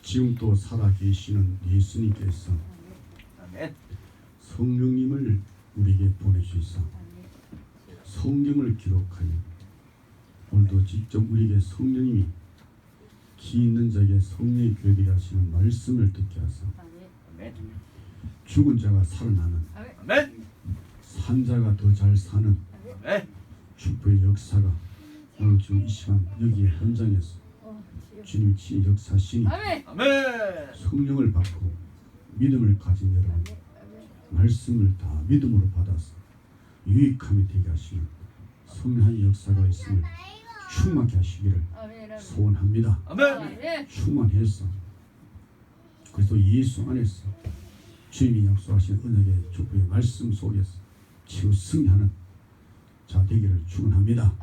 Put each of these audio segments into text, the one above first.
지금 또 살아계시는 예수님께서 성령님을 우리에게 보내주시사 성경을 기록하여 오늘도 직접 우리에게 성령님이 기 있는 자에게 성령의 교회되게 하시는 말씀을 듣게 하사 죽은 자가 살아나는 산 자가 더 잘 사는 축복의 역사가 오늘 지금 이 시간 여기 현장에서 주님 친히 역사하시니 성령을 받고 믿음을 가진 여러분 말씀을 다 믿음으로 받아서 유익함이 되게 하시는 성령의 역사가 있음을 충만케 하시기를 소원합니다. 충만해서 그래서 예수 안에서 주님이 약속하신 언약의 축복의 말씀 속에서 치유 승리하는 자 되기를 축원합니다.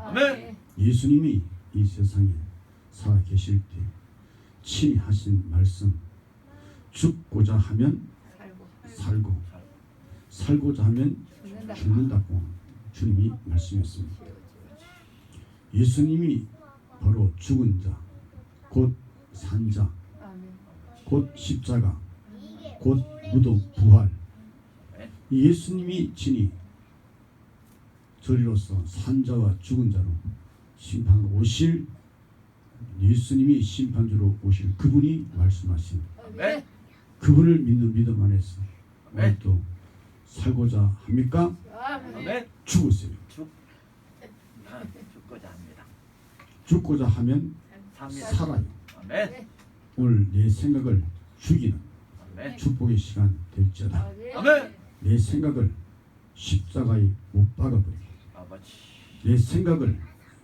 예수님이 이 세상에 살아 계실 때 친히 하신 말씀 죽고자 하면 살고 살고자 하면 죽는다고 주님이 말씀했습니다. 예수님이 바로 죽은 자, 곧 산자, 곧 십자가, 곧 무덤 부활. 예수님이 친히 저리로서 산자와 죽은 자로 심판으로 오실 예수님이 심판주로 오실 그분이 말씀하신 그분을 믿는 믿음 안에서 오늘 또 살고자 합니까? 죽으세요. 죽고자 합니다. 죽고자 하면 살아요. 오늘 내 생각을 죽이는 축복의 시간 될지어다. 내 생각을 십자가에 못 박아버리고 내 생각을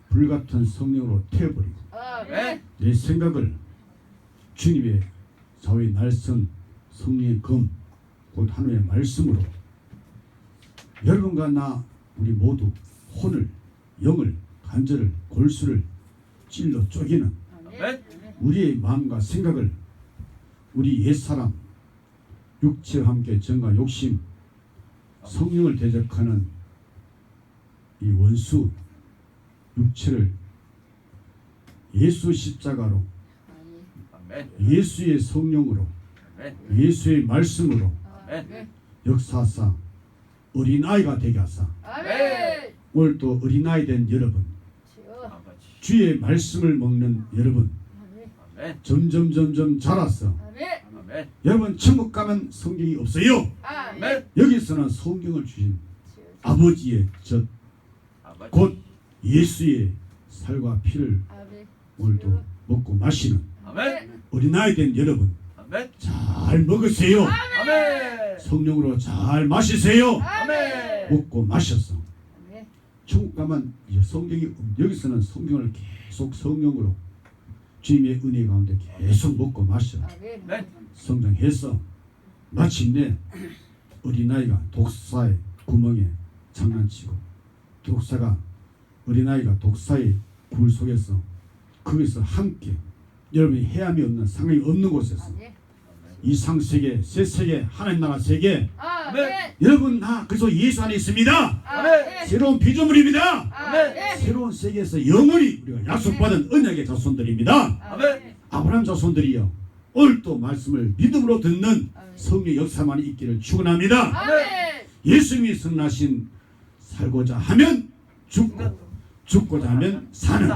불같은 성령으로 태워버리고 내 생각을 주님의 자의 날선 성령의 검 곧 하나님의 말씀으로 여러분과 나 우리 모두 혼을 영을 간절을 골수를 찔러 쪼개는 우리의 마음과 생각을 우리 옛사람 육체와 함께 정과 욕심 성령을 대적하는 이 원수 육체를 예수 십자가로 예수의 성령으로 예수의 말씀으로 역사하사 어린아이가 되게 하사 오늘 또 어린아이 된 여러분 주의 말씀을 먹는 여러분 점점 자라서 여러분 천국 가면 성경이 없어요. 여기서는 성경을 주신 아버지의 젖 곧 예수의 살과 피를 오늘도 먹고 마시는 어린아이 된 여러분 잘 먹으세요. 성령으로 잘 마시세요. 먹고 마셔서 천국 가면 성경이 여기서는 성경을 계속 성령으로 주님의 은혜 가운데 계속 먹고 마셔 성장해서 마침내 어린아이가 독사의 구멍에 장난치고 독사가 어린아이가 독사의 굴 속에서 거기서 함께 여러분이 헤함이 없는 상황이 없는 곳에서 이상세계 새세계 하나님 나라 세계 여러분 다 그래서 예수 안에 있습니다. 새로운 피조물입니다. 새로운 세계에서 영원히 우리가 약속받은 언약의 자손들입니다. 아브라함 자손들이여 오늘 또 말씀을 믿음으로 듣는 성령 역사만 있기를 축원합니다. 예수님이 선하신 살고자 하면 죽고 죽고자 하면 사는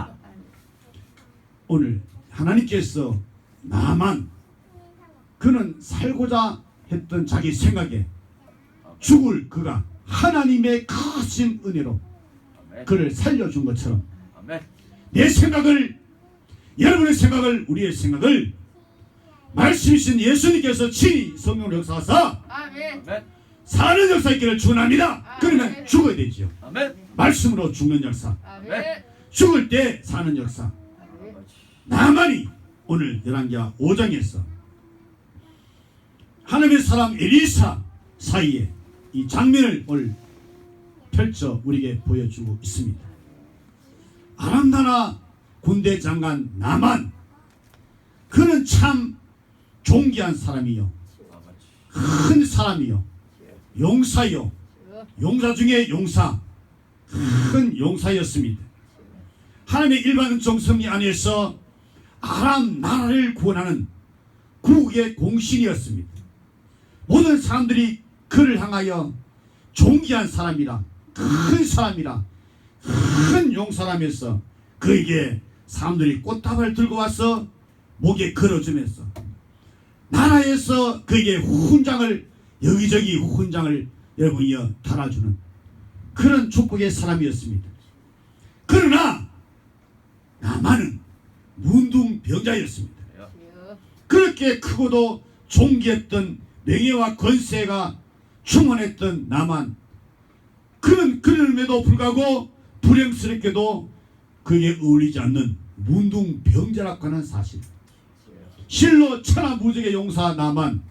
오늘 하나님께서 나만 그는 살고자 했던 자기 생각에 죽을 그가 하나님의 크신 은혜로 그를 살려준 것처럼 내 생각을 여러분의 생각을 우리의 생각을 말씀이신 예수님께서 친히 성령으로 역사하사 사는 역사 있기를 축원합니다. 그러면 죽어야 되지요. 말씀으로 죽는 역사 죽을 때 사는 역사 나만이 오늘 열왕기하 5장에서 하나님의 사람 엘리사 사이에 이 장면을 오늘 펼쳐 우리에게 보여주고 있습니다. 아람 나라 군대 장관 나만 그는 참 존귀한 사람이요 큰 사람이요 용사요 용사 중에 용사 큰 용사였습니다. 하나님의 일반 은총 섭리 안에서 아람 나라를 구원하는 국의 공신이었습니다. 모든 사람들이 그를 향하여 존귀한 사람이라, 큰 사람이라, 큰 용사람이었어. 그에게 사람들이 꽃다발을 들고 와서 목에 걸어주면서 나라에서 그에게 훈장을, 여기저기 훈장을 여러분이여 달아주는 그런 축복의 사람이었습니다. 그러나 나만은 문둥병자였습니다. 그렇게 크고도 존귀했던 명예와 권세가 충만했던 나만, 그럼에도 불구하고 불행스럽게도 그에게 어울리지 않는 문둥병자라고 하는 사실. 실로 천하무적의 용사 나만,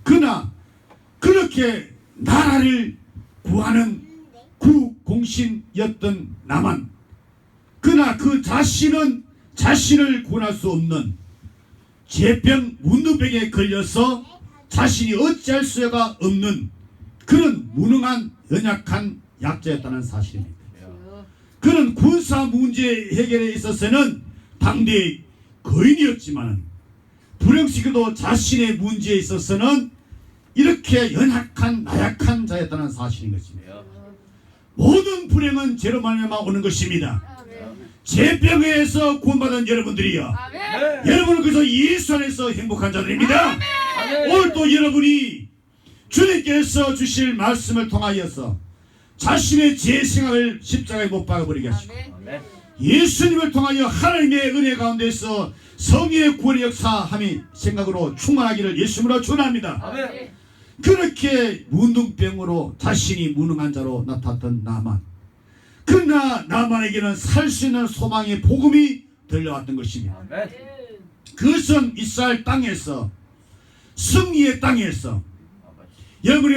그러나 그렇게 나라를 구하는 구공신이었던 나만, 그러나 그 자신은 자신을 구원할 수 없는 제병 문둥병에 걸려서 자신이 어찌할 수가 없는 그런 무능한 연약한 약자였다는 사실입니다. 그는 군사 문제 해결에 있어서는 당대의 거인이었지만 불행스럽게도 자신의 문제에 있어서는 이렇게 연약한 나약한 자였다는 사실인 것입니다. 모든 불행은 죄로 말미암아 오는 것입니다. 제병에서 구원받은 여러분들이요, 여러분은 그래서 예수 안에서 행복한 자들입니다. 오늘도 여러분이 주님께서 주실 말씀을 통하여서 자신의 제 생각을 십자가에 못 박아버리게 하시고 예수님을 통하여 하나님의 은혜 가운데서 성령의 구원의 역사함이 생각으로 충만하기를 예수님으로 축원합니다. 그렇게 문둥병으로 자신이 무능한 자로 나타났던 나만, 그러나 나만에게는 살 수 있는 소망의 복음이 들려왔던 것입니다. 그것은 이스라엘 땅에서, 승리의 땅에서 여러분이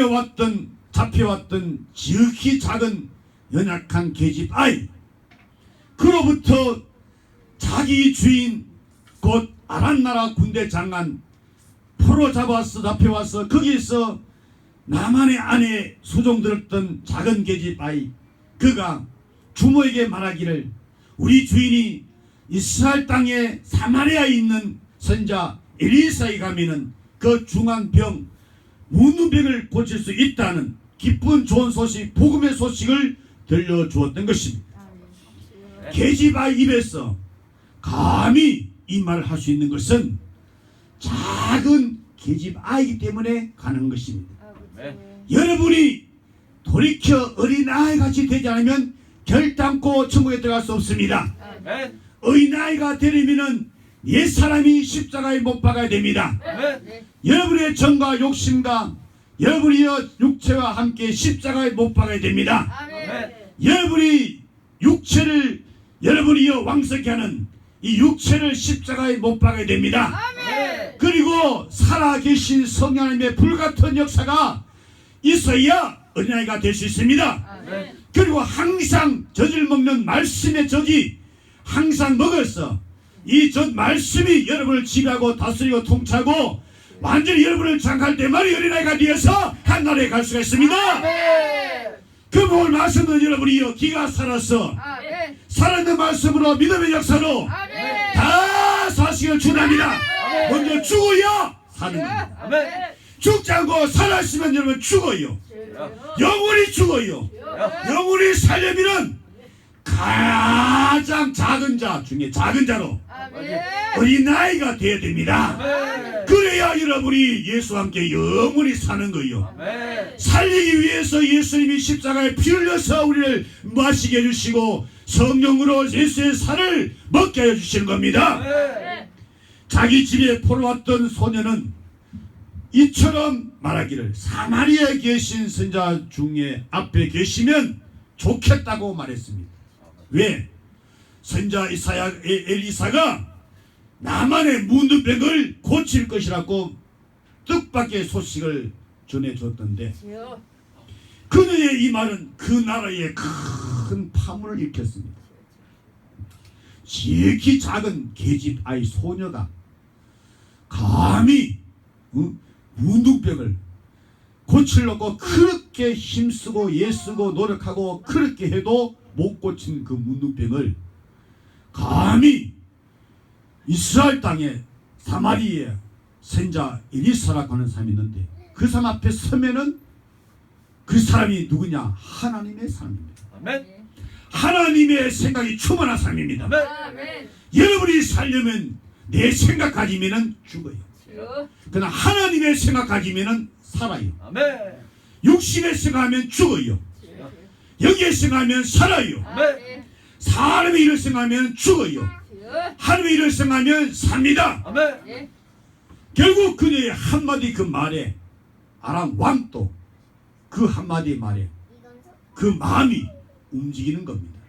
잡혀왔던 지극히 작은 연약한 계집 아이, 그로부터 자기 주인 곧 아란나라 군대 장관 포로 잡혀와서 거기에서 나만의 아내 수종들었던 작은 계집 아이, 그가 주모에게 말하기를 우리 주인이 이스라엘 땅에 사마리아에 있는 선자 엘리사에 가면은 그 중한 병 문둥병을 고칠 수 있다는 기쁜 좋은 소식, 복음의 소식을 들려주었던 것입니다. 계집아이 입에서 감히 이 말을 할 수 있는 것은 작은 계집아이기 때문에 가는 것입니다. 여러분이 돌이켜 어린아이같이 되지 않으면 결단코 천국에 들어갈 수 없습니다. 어린아이가 되려면 옛사람이 십자가에 못 박아야 됩니다. 여러분의 정과 욕심과 여러분의 육체와 함께 십자가에 못 박아야 됩니다. 여러분이 육체를, 여러분이 왕성케 하는 이 육체를 십자가에 못 박아야 됩니다. 그리고 살아계신 성령님의 불같은 역사가 있어야 어린아이가 될 수 있습니다. 그리고 항상 젖을 먹는 말씀의 젖이 항상 먹어서 이 젖 말씀이 여러분을 지배하고 다스리고 통치하고 완전히 여러분을 장악할 때만이 어린아이가 되어서 한나라에 갈 수가 있습니다. 그 복을 말씀은 여러분이 기가 살아서 살아있는 말씀으로 믿음의 역사로 다 사실을 주납니다. 먼저 죽어야 사는 겁니다. 죽지 않고 살아있으면 여러분 죽어요. 영원히 죽어요. 영원히 살려면 가장 작은 자 중에 작은 자로 어린아이가 되어야 됩니다. 그래야 여러분이 예수와 함께 영원히 사는 거예요. 살리기 위해서 예수님이 십자가에 피 흘려서 우리를 마시게 해주시고 성령으로 예수의 살을 먹게 해주시는 겁니다. 자기 집에 포로 왔던 소녀는 이처럼 말하기를 사마리아에 계신 선자 중에 앞에 계시면 좋겠다고 말했습니다. 왜? 선자 엘리사가 나만의 문둥병을 고칠 것이라고 뜻밖의 소식을 전해줬던데 그녀의 이 말은 그 나라에 큰 파문을 일으켰습니다. 지극히 작은 계집 아이 소녀가 감히 문둥병을 고치려고 그렇게 힘쓰고 애쓰고 노력하고 그렇게 해도 못 고친 그 문둥병을 감히 이스라엘 땅에 사마리아에 선자 엘리사라고 하는 사람이 있는데 그 사람 앞에 서면은 그 사람이 누구냐? 하나님의 사람입니다. 아멘. 하나님의 생각이 충만한 사람입니다. 아멘. 여러분이 살려면 내 생각 가지면은 죽어요. 주여. 그러나 하나님의 생각 가지면은 살아요. 아멘. 육신의 생각하면 죽어요. 주여. 영의 생각하면 살아요. 아멘. 사람의 일을 생각하면 죽어요. 주여. 하나님의 일을 생각하면 삽니다. 아멘. 예. 결국 그녀의 한마디 그 말에 아람 왕도 그 한마디 말에 그 마음이 움직이는 겁니다.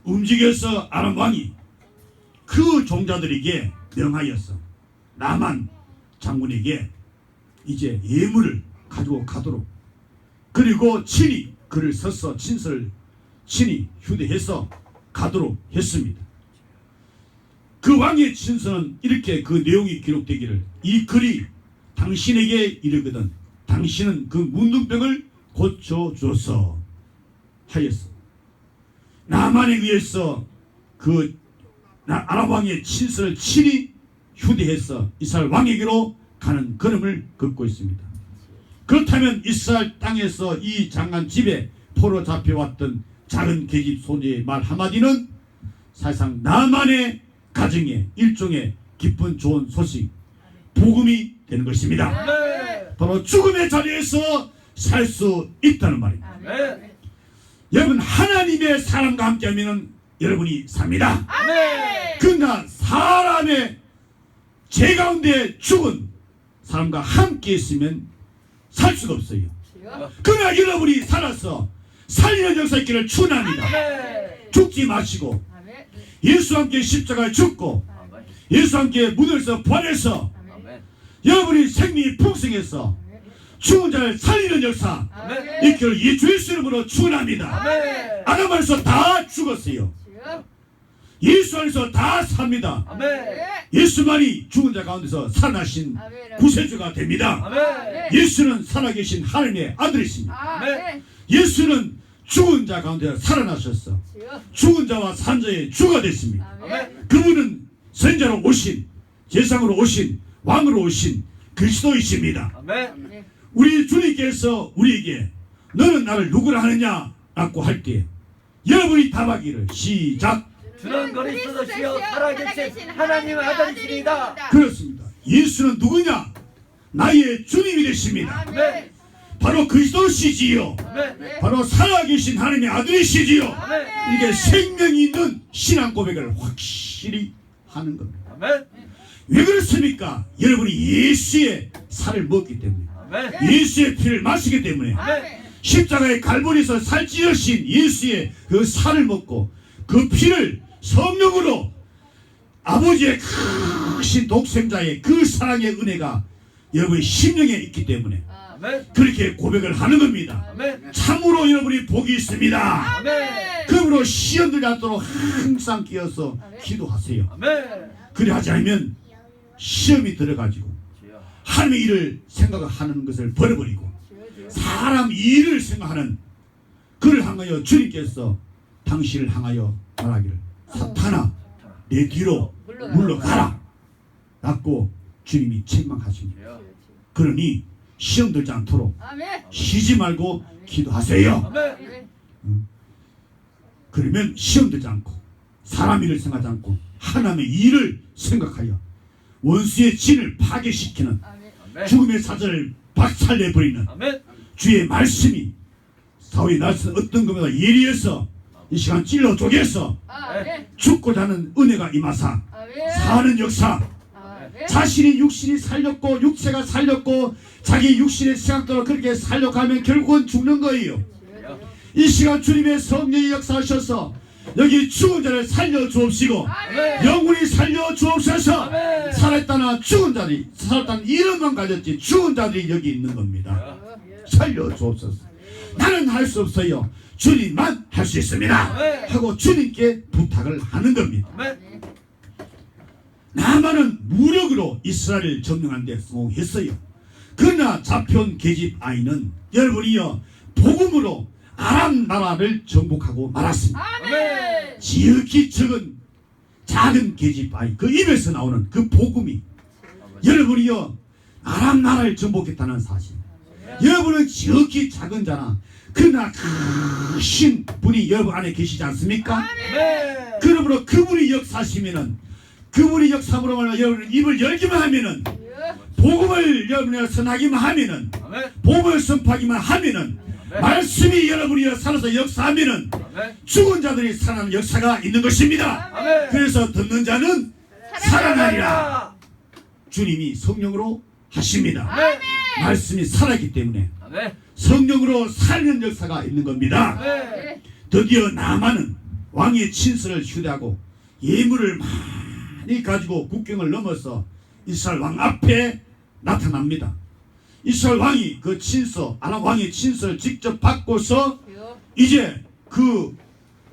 움직여서 아람 왕이 그 종자들에게 명하였어. 나만 장군에게 이제 예물을 가지고 가도록, 그리고 친히 그를 서서 친서를 친히 휴대해서 가도록 했습니다. 그 왕의 친서는 이렇게 그 내용이 기록되기를, 이 글이 당신에게 이르거든 당신은 그 문둥병을 고쳐줘서 하였어. 나만에 의해서 그 아람 왕의 친서를 친히 휴대해서 이스라엘 왕에게로 가는 걸음을 걷고 있습니다. 그렇다면 이스라엘 땅에서 이 장관 집에 포로 잡혀왔던 작은 계집 소녀의 말 한마디는 사실상 나만의 가정에 일종의 기쁜 좋은 소식, 복음이 되는 것입니다. 아멘. 바로 죽음의 자리에서 살 수 있다는 말입니다. 아멘. 여러분, 하나님의 사람과 함께하면 여러분이 삽니다. 아멘. 그러나 사람의 죄 가운데 죽은 사람과 함께 있으면 살 수가 없어요. 주여. 그러나 여러분이 살아서 살리는 역사 있기를 축원합니다. 아멘. 죽지 마시고 아멘. 예수와 함께 십자가에 죽고 아멘. 예수와 함께 무덤에서 부활해서 아멘. 여러분이 생명이 풍성해서 죽은 자를 살리는 역사 아멘. 있기를 주 예수 이름으로 축원합니다. 아멘. 아담 안에서 다 죽었어요. 주여. 예수 안에서 다 삽니다. 아멘. 예수만이 죽은 자 가운데서 살아나신 아멘. 구세주가 됩니다. 아멘. 예수는 살아계신 하나님의 아들이십니다. 아멘. 예수는 죽은 자 가운데 살아나셨어. 주여. 죽은 자와 산 자의 주가 됐습니다. 아멘. 그분은 선자로 오신, 제상으로 오신, 왕으로 오신 그리스도이십니다. 아멘. 우리 주님께서 우리에게 너는 나를 누구라 하느냐 라고 할 때 여러분이 답하기를 시작. 주는 그리스도시요 살아계신 하나님의 아들이시니다. 그렇습니다. 예수는 누구냐? 나의 주님이 되십니다. 아멘. 바로 그리스도시지요. 아멘. 바로 살아계신 하나님의 아들이시지요. 아멘. 이게 생명이 있는 신앙 고백을 확실히 하는 겁니다. 아멘. 왜 그렇습니까? 여러분이 예수의 살을 먹기 때문에, 아멘. 예수의 피를 마시기 때문에, 아멘. 십자가의 갈보리에서 살찌으신 예수의 그 살을 먹고 그 피를 성령으로 아버지의 크신 독생자의 그 사랑의 은혜가 여러분의 심령에 있기 때문에 아멘. 그렇게 고백을 하는 겁니다. 아멘. 참으로 여러분이 복이 있습니다. 아멘. 그러므로 시험 들지 않도록 항상 끼어서 기도하세요. 아멘. 그래 하지 않으면 시험이 들어가지고 주여. 하나님의 일을 생각하는 것을 버려버리고 사람 일을 생각하는 그를 향하여 주님께서 당신을 향하여 말하기를 사탄아 내 뒤로 물러가라 라고 주님이 책망하십니다. 주여. 그러니 시험 들지 않도록 아멘. 쉬지 말고 기도하세요. 아멘. 그러면 시험 들지 않고 사람 일을 생각하지 않고 하나님의 일을 생각하여 원수의 진을 파괴시키는 아멘. 죽음의 사자를 박살내버리는 아멘. 주의 말씀이 사울의 날선 어떤 것보다 예리해서 이 시간 찔러 쪼개서 아멘. 죽고자 하는 은혜가 임하사 아멘. 사는 역사, 아멘. 자신이 육신이 살렸고 육체가 살렸고 자기 육신의 생각대로 그렇게 살려고 하면 결국은 죽는 거예요. 이 시간 주님의 성령이 역사하셔서 여기 죽은 자를 살려 주옵시고 아멘. 영혼이 살려 주옵소서. 아멘. 살았다나 죽은 자들이, 살았다는 이름만 가졌지 죽은 자들이 여기 있는 겁니다. 살려 주옵소서. 나는 할 수 없어요. 주님만 할 수 있습니다. 아멘. 하고 주님께 부탁을 하는 겁니다. 아멘. 나만은 무력으로 이스라엘을 점령하는 데 성공했어요. 그러나 잡혀온 계집 아이는 여러분이요 복음으로 아람 나라를 정복하고 말았습니다. 아멘. 지극히 적은 작은 계집 아이 그 입에서 나오는 그 복음이 여러분이요 아람 나라를 정복했다는 사실. 여러분은 지극히 작은 자나 그러나 크신 분이 여러분 안에 계시지 않습니까? 네. 그러므로 그분이 역사하시면은 그분이 역사함으로 말하면 여러분은 입을 열기만 하면은 복음을 여러분이 선하기만 하면은 아멘. 복음을 선포하기만 하면은 아멘. 말씀이 여러분이 살아서 역사하면은 아멘. 죽은 자들이 살아나는 역사가 있는 것입니다. 아멘. 그래서 듣는 자는 살아나리라. 주님이 성령으로 하십니다. 아멘. 말씀이 살아있기 때문에 아멘. 성령으로 살리는 역사가 있는 겁니다. 아멘. 드디어 나만은 왕의 친서를 휴대하고 예물을 많이 가지고 국경을 넘어서 이스라엘 왕 앞에 나타납니다. 이스라엘 왕이 그 친서, 아람 왕의 친서를 직접 받고서 이제 그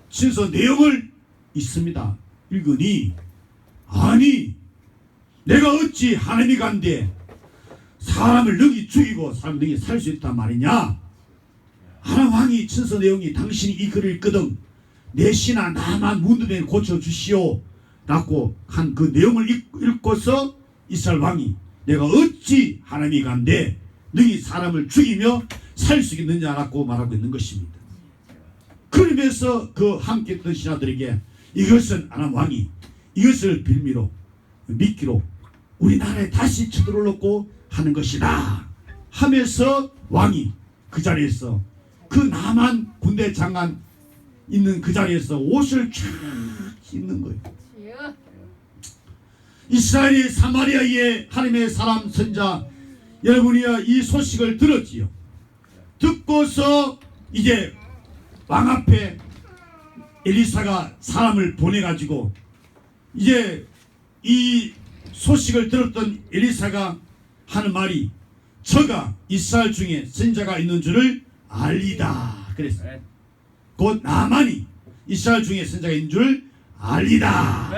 친서 내용을 있습니다. 읽으니 아니 내가 어찌 하나님이 간데 사람을 능히 죽이고 사람을 능히 살 수 있단 말이냐. 아람 왕이 친서 내용이 당신이 이 글을 읽거든 내 신하 나만 문드맨 고쳐주시오 라고 한 그 내용을 읽고서 이스라엘 왕이 내가 어찌 하나님이 간데 능히 사람을 죽이며 살 수 있느냐라고 말하고 있는 것입니다. 그러면서 그 함께 있던 신하들에게 이것은 아람 왕이 이것을 빌미로 미끼로 우리나라에 다시 쳐들어오려고 하는 것이다 하면서 왕이 그 자리에서 그 남한 군대 장관 있는 그 자리에서 옷을 쫙 찢는 거예요. 이스라엘이 사마리아의 하나님의 사람 선자 여러분이야 이 소식을 들었지요. 듣고서 이제 왕 앞에 엘리사가 사람을 보내가지고 이제 이 소식을 들었던 엘리사가 하는 말이 저가 이스라엘 중에 선자가 있는 줄을 알리다 그랬어요. 곧 나만이 이스라엘 중에 선자가 있는 줄 알리다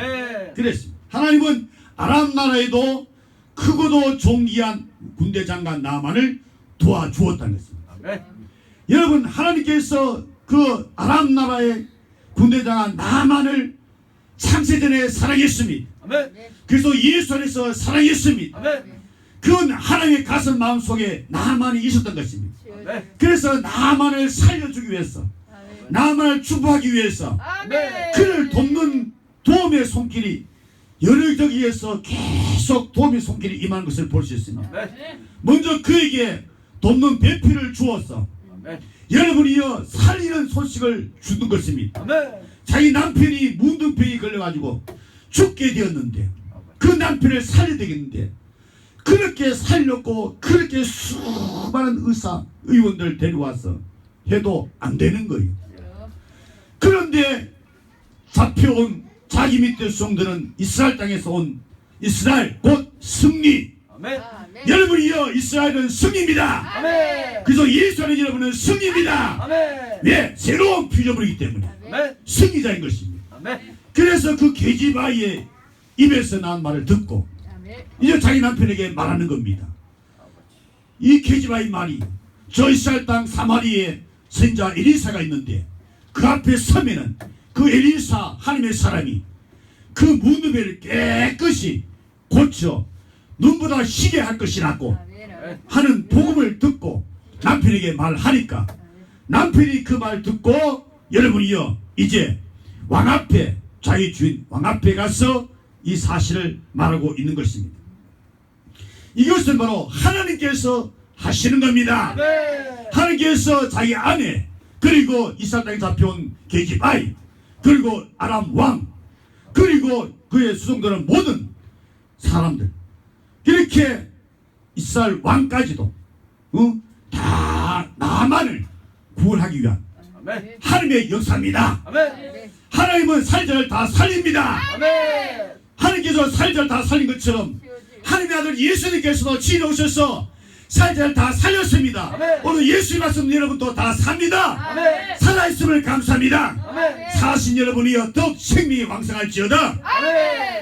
그랬습니다. 하나님은 아람 나라에도 크고도 존귀한 군대 장관 나만을 도와주었다는 것입니다. 여러분 하나님께서 그 아람 나라의 군대 장관 나만을 창세전에 사랑했습니다. 그래서 예수 안에서 사랑했습니다. 그건 하나님의 가슴 마음속에 나만이 있었던 것입니다. 그래서 나만을 살려주기 위해서 나만을 축복하기 위해서 그를 돕는 도움의 손길이 여기저기에서 계속 도움의 손길이 임하는 것을 볼 수 있습니다. 먼저 그에게 돕는 배필을 주어서 여러분이요 살리는 소식을 주는 것입니다. 자기 남편이 문둥병이 걸려가지고 죽게 되었는데 그 남편을 살려야 되겠는데 그렇게 살렸고 그렇게 수많은 의사 의원들 데려와서 해도 안 되는 거예요. 그런데 잡혀온 자기 밑에 성들은 이스라엘 땅에서 온 이스라엘 곧 승리. 여러분이요 이스라엘은 승리입니다. 그래서 예수 안에 여러분은 승리입니다. 왜? 새로운 피조물이기 때문에 승리자인 것입니다. 그래서 그 계집아이의 입에서 나온 말을 듣고 이제 자기 남편에게 말하는 겁니다. 이 계집아이 말이 저 이스라엘 땅 사마리에 선자 엘리사가 있는데 그 앞에 서면은 그 엘리사 하나님의 사람이 그 문드배를 깨끗이 고쳐 눈보다 시게 할 것이라고 하는 복음을 듣고 남편에게 말하니까 남편이 그 말 듣고 여러분이요 이제 왕 앞에 자기 주인 왕 앞에 가서 이 사실을 말하고 있는 것입니다. 이것은 바로 하나님께서 하시는 겁니다. 하나님께서 자기 아내 그리고 이스라엘 땅에 잡혀온 계집아이 그리고 아람 왕 그리고 그의 수종들은 모든 사람들 이렇게 이스라엘 왕까지도 다 나만을 구원하기 위한 하나님의 역사입니다. 하나님은 살자를 다 살립니다. 하나님께서 살자를 다 살린 것처럼 하나님의 아들 예수님께서도 지나오셔서 살자를 다 살렸습니다. 오늘 예수의 말씀 여러분도 다 삽니다. 살아있음을 감사합니다. 사신 여러분이여 더욱 생명이 왕성할지어다.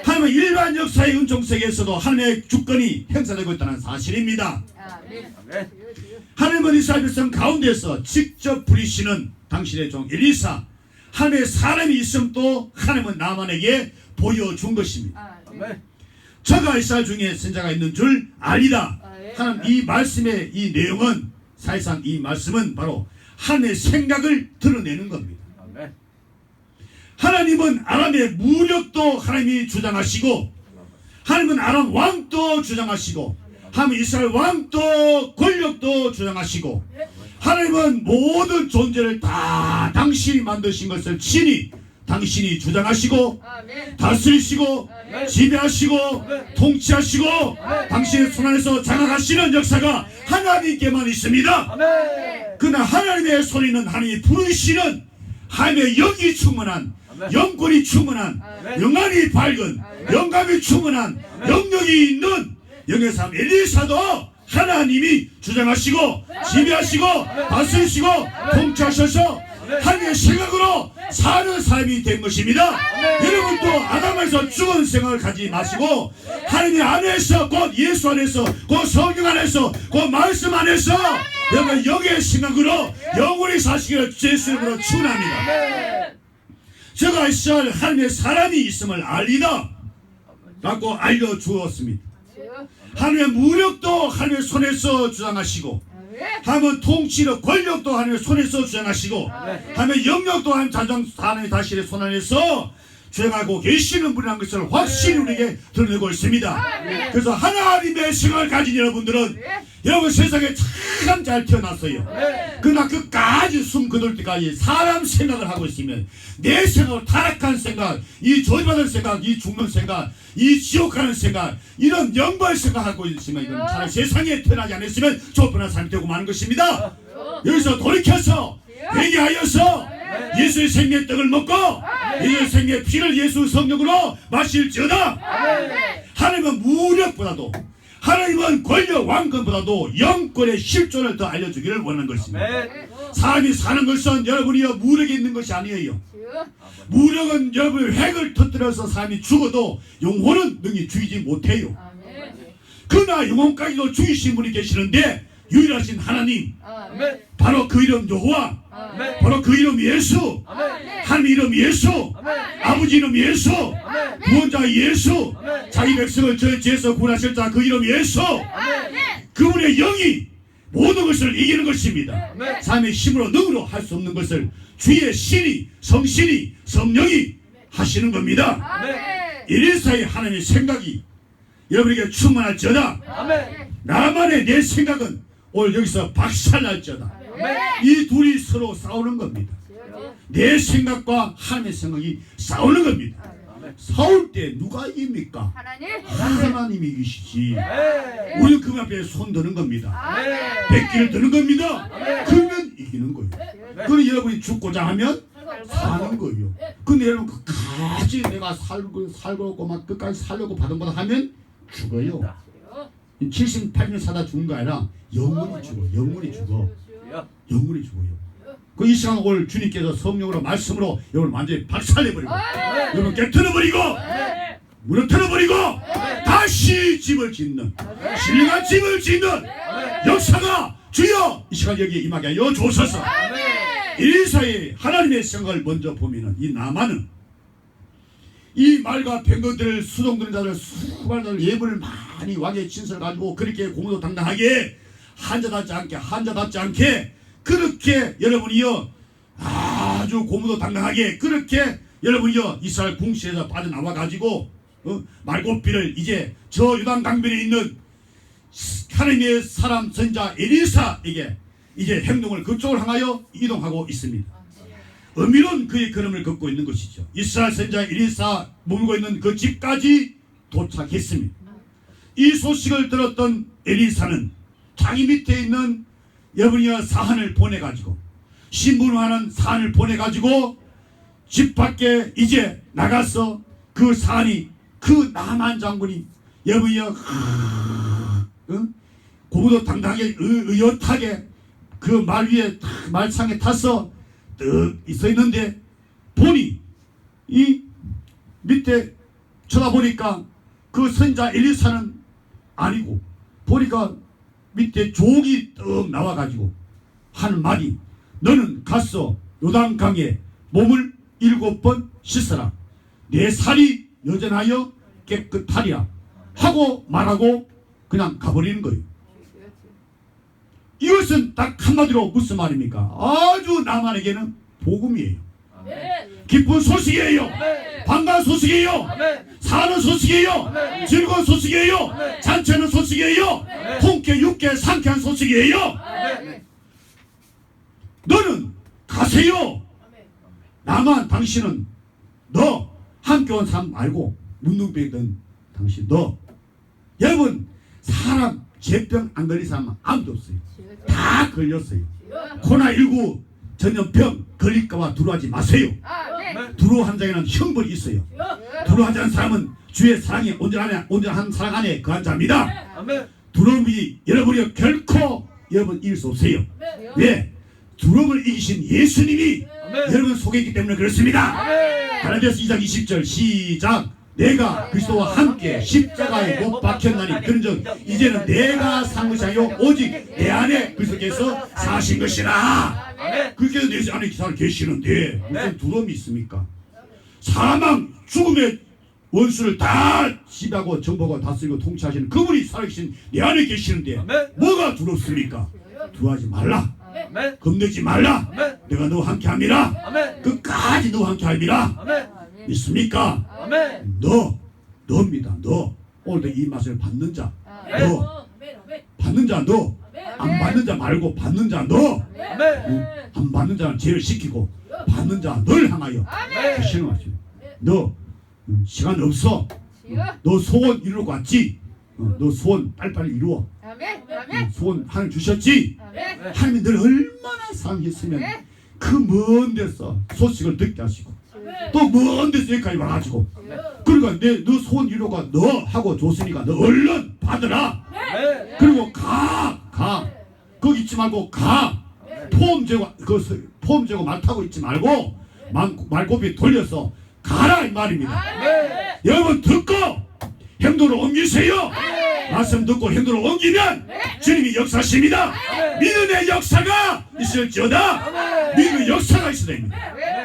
하나님은 일반 역사의 은총 세계에서도 하나님의 주권이 행사되고 있다는 사실입니다. 하나님은 이스라엘 백성 가운데서 직접 부리시는 당신의 종 엘리사 하나님의 사람이 있음도 하나님은 나만에게 보여준 것입니다. 저가 이스라엘 중에 선자가 있는 줄 알리다. 예. 하나님 이 말씀의 이 내용은 사실상 이 말씀은 바로 하나님의 생각을 드러내는 겁니다. 아멘. 하나님은 아람의 무력도 하나님이 주장하시고, 하나님은 아람 왕도 주장하시고, 하나님 이스라엘 왕도 권력도 주장하시고, 하나님은 모든 존재를 다 당신이 만드신 것을 친히 당신이 주장하시고 아멘. 다스리시고 아멘. 지배하시고 아멘. 통치하시고 아멘. 당신의 손 안에서 장악하시는 역사가 하나님께만 있습니다. 아멘. 그러나 하나님의 손에는 하나님이 부르시는 하나님의 영이 충만한, 아멘. 영권이 충만한, 아멘. 영안이 밝은, 아멘. 영감이 충만한, 아멘. 영역이 있는 영의 삶 엘리사도 하나님이 주장하시고 지배하시고 다스리시고 통치하셔서 하나님의 생각으로 사는 삶이 된 것입니다. 여러분도 아담에서 죽은 생각을 가지 마시고 하나님 안에서, 곧 예수 안에서, 곧 성경 안에서, 곧 말씀 안에서 여러분 영의 생각으로 영원히 사시기를 예수 이름으로 축원합니다. 제가 이스라엘 하나님의 사람이 있음을 알리다 라고 알려주었습니다. 하나님의 무력도 하나님의 손에서 주장하시고, 하나님은 통치력, 권력도 하나님의 손에서 주장하시고, 하나님의 영역도 하나님의 다시의 손 안에서 주장하고 계시는 분이라는 것을 확실히 우리에게 드러내고 있습니다. 그래서 하나님의 생각을 가진 여러분들은 여러분 세상에 참 잘 태어났어요. 그러나 끝까지 숨 거둘 때까지 사람 생각을 하고 있으면 내 생각을, 타락한 생각, 이 저주받을 생각, 이 죽는 생각, 이 지옥 가는 생각, 이런 영벌 생각하고 있으면 이건 차라리 세상에 태어나지 않았으면 좁은한 삶이 되고 마는 것입니다. 여기서 돌이켜서 회개하여서 예수의 생명의 떡을 먹고 예수의 생명의 피를 예수 성령으로 마실지어다. 하나님은 무력보다도, 하나님은 권력 왕권보다도 영권의 실존을 더 알려주기를 원하는 것입니다. 사람이 사는 것은 여러분이요 무력이 있는 것이 아니에요. 무력은 여러분의 획을 터뜨려서 사람이 죽어도 영혼은 능히 죽이지 못해요. 그러나 영혼까지도 죽이신 분이 계시는데 유일하신 하나님, 바로 그 이름 여호와, 바로 그 이름 예수, 하나님 이름 예수, 아버지 이름 예수, 구원자 예수, 자기 백성을 저 죄에서 구원하실 자 그 이름 예수, 그분의 영이 모든 것을 이기는 것입니다. 삶의 힘으로 능으로 할 수 없는 것을 주의 신이, 성신이, 성령이 하시는 겁니다. 엘리사의 하나님의 생각이 여러분에게 충만할지어다. 나만의 내 생각은 오늘 여기서 박살날지어다. 이 둘이 서로 싸우는 겁니다. 내 생각과 하나님의 생각이 싸우는 겁니다. 싸울 때 누가 이깁니까? 하나님이 이기시지. 우리는 그분 앞에 손 드는 겁니다. 백기를 드는 겁니다. 그러면 이기는 거예요. 그럼 여러분이 죽고자 하면 사는 거예요. 근데 여러분 끝까지 내가 살고 막 끝까지 살려고 받은 거다 하면 죽어요. 78년 사다 죽는 거 아니라 영원히 죽어. 영원히 죽어. 영원히 죽어요. 그 이 시간 오늘 주님께서 성령으로 말씀으로 여러분 완전히 박살내버리고 여러분 깨트려버리고 무너뜨려버리고 다시 집을 짓는 신령한 집을 짓는 역사가 주여 이 시간 여기에 임하게 하여 주옵소서. 엘리사의 하나님의 생각을 먼저 보면은 이 나만은 이 말과 뱅거들을 수동드는 자들 수많은 예물을 많이 왕의 진설을 가지고 그렇게 공도 당당하게 한자답지 않게 그렇게 여러분이요 아주 고무도 당당하게 그렇게 여러분이요 이스라엘 궁시에서 빠져나와 가지고 말고비를 이제 저 요단 강변에 있는 하나님의 사람 선자 엘리사에게 이제 행동을 그쪽을 향하여 이동하고 있습니다. 의미로는 그의 걸음을 걷고 있는 것이죠. 이스라엘 선자 엘리사 머물고 있는 그 집까지 도착했습니다. 이 소식을 들었던 엘리사는 자기 밑에 있는 여러분이여 사한을 보내가지고 신분하는 사한을 보내가지고 집 밖에 이제 나가서 그 사한이 그 나만 장군이 여러분이여 고무도 당당하게 의젓하게 그 말 위에 말상에 타서 떡 있어 있는데 보니 이 밑에 쳐다보니까 그 선자 엘리사는 아니고 보니까 밑에 족이 떡 나와가지고 하는 말이 너는 가서 요단강에 몸을 7번 씻어라. 내 살이 여전하여 깨끗하리라. 하고 말하고 그냥 가버리는 거예요. 이것은 딱 한마디로 무슨 말입니까? 아주 나만에게는 복음이에요. 기쁜 소식이에요. 반가운 소식이에요. 사는 소식이에요. 즐거운 소식이에요. 잔치하는 소식이에요. 통쾌 육쾌 상쾌한 소식이에요. 너는 가세요. 나만 당신은 너 함께 온 사람 말고 문둥병이던 당신 너. 여러분 사람 제병 안 걸린 사람은 아무도 없어요. 다 걸렸어요. 코로나19 전염병 걸릴까봐 두려워하지 마세요. 두려워한 자에는 형벌이 있어요. 두려워하지 않은 사람은 주의 사랑에 온전한 사랑 안에 거한 자입니다. 두려움이 여러분이 결코 여러분 이길 수 없어요. 왜? 두려움을 이기신 예수님이 여러분 속에 있기 때문에 그렇습니다. 갈라디아서 2장 20절 시작. 내가 그리스도와 함께 십자가에 못 박혔나니 그런즉 이제는 내가 산 것이 아니요 오직 내 안에 그리스도께서 사신 것이라. 그렇게 내 안에 기사를 계시는데 무슨 두려움이 있습니까? 사망 죽음의 원수를 다 지배하고 정복하고 다스리고 통치하시는 그분이 살아계신 내 안에 계시는데 뭐가 두렵습니까? 두려워하지 말라. 겁내지 말라. 내가 너와 함께 합니다. 끝까지 너와 함께 합니다. 믿습니까? 너입니다. 너 오늘도 이 맛을 받는 자, 너 받는 자, 너 안 받는 자 말고 받는 자, 너 안 받는 자는 제일 시키고 받는 자 널 향하여 하시는 말씀. 너 시간 없어. 너 소원 이루고 왔지. 너 소원 빨리빨리 이루어. 소원 하나님 주셨지. 하나님이 널 얼마나 사랑했으면 그 먼 데서 소식을 듣게 하시고 또 먼 데서 여기까지 와가지고 그러니까 너 소원 이루가 너 하고 줬으니까 너 얼른 받으라. 그리고 가 거기 있지 말고 가 폼 재고 말 타고 있지 말고 말고비 돌려서 가라 이 말입니다. 여러분 듣고 행동으로 옮기세요. 말씀 듣고 행동으로 옮기면 주님이 역사하십니다. 믿음의 역사가 있을지어다. 믿음의 역사가 있어야 됩니다.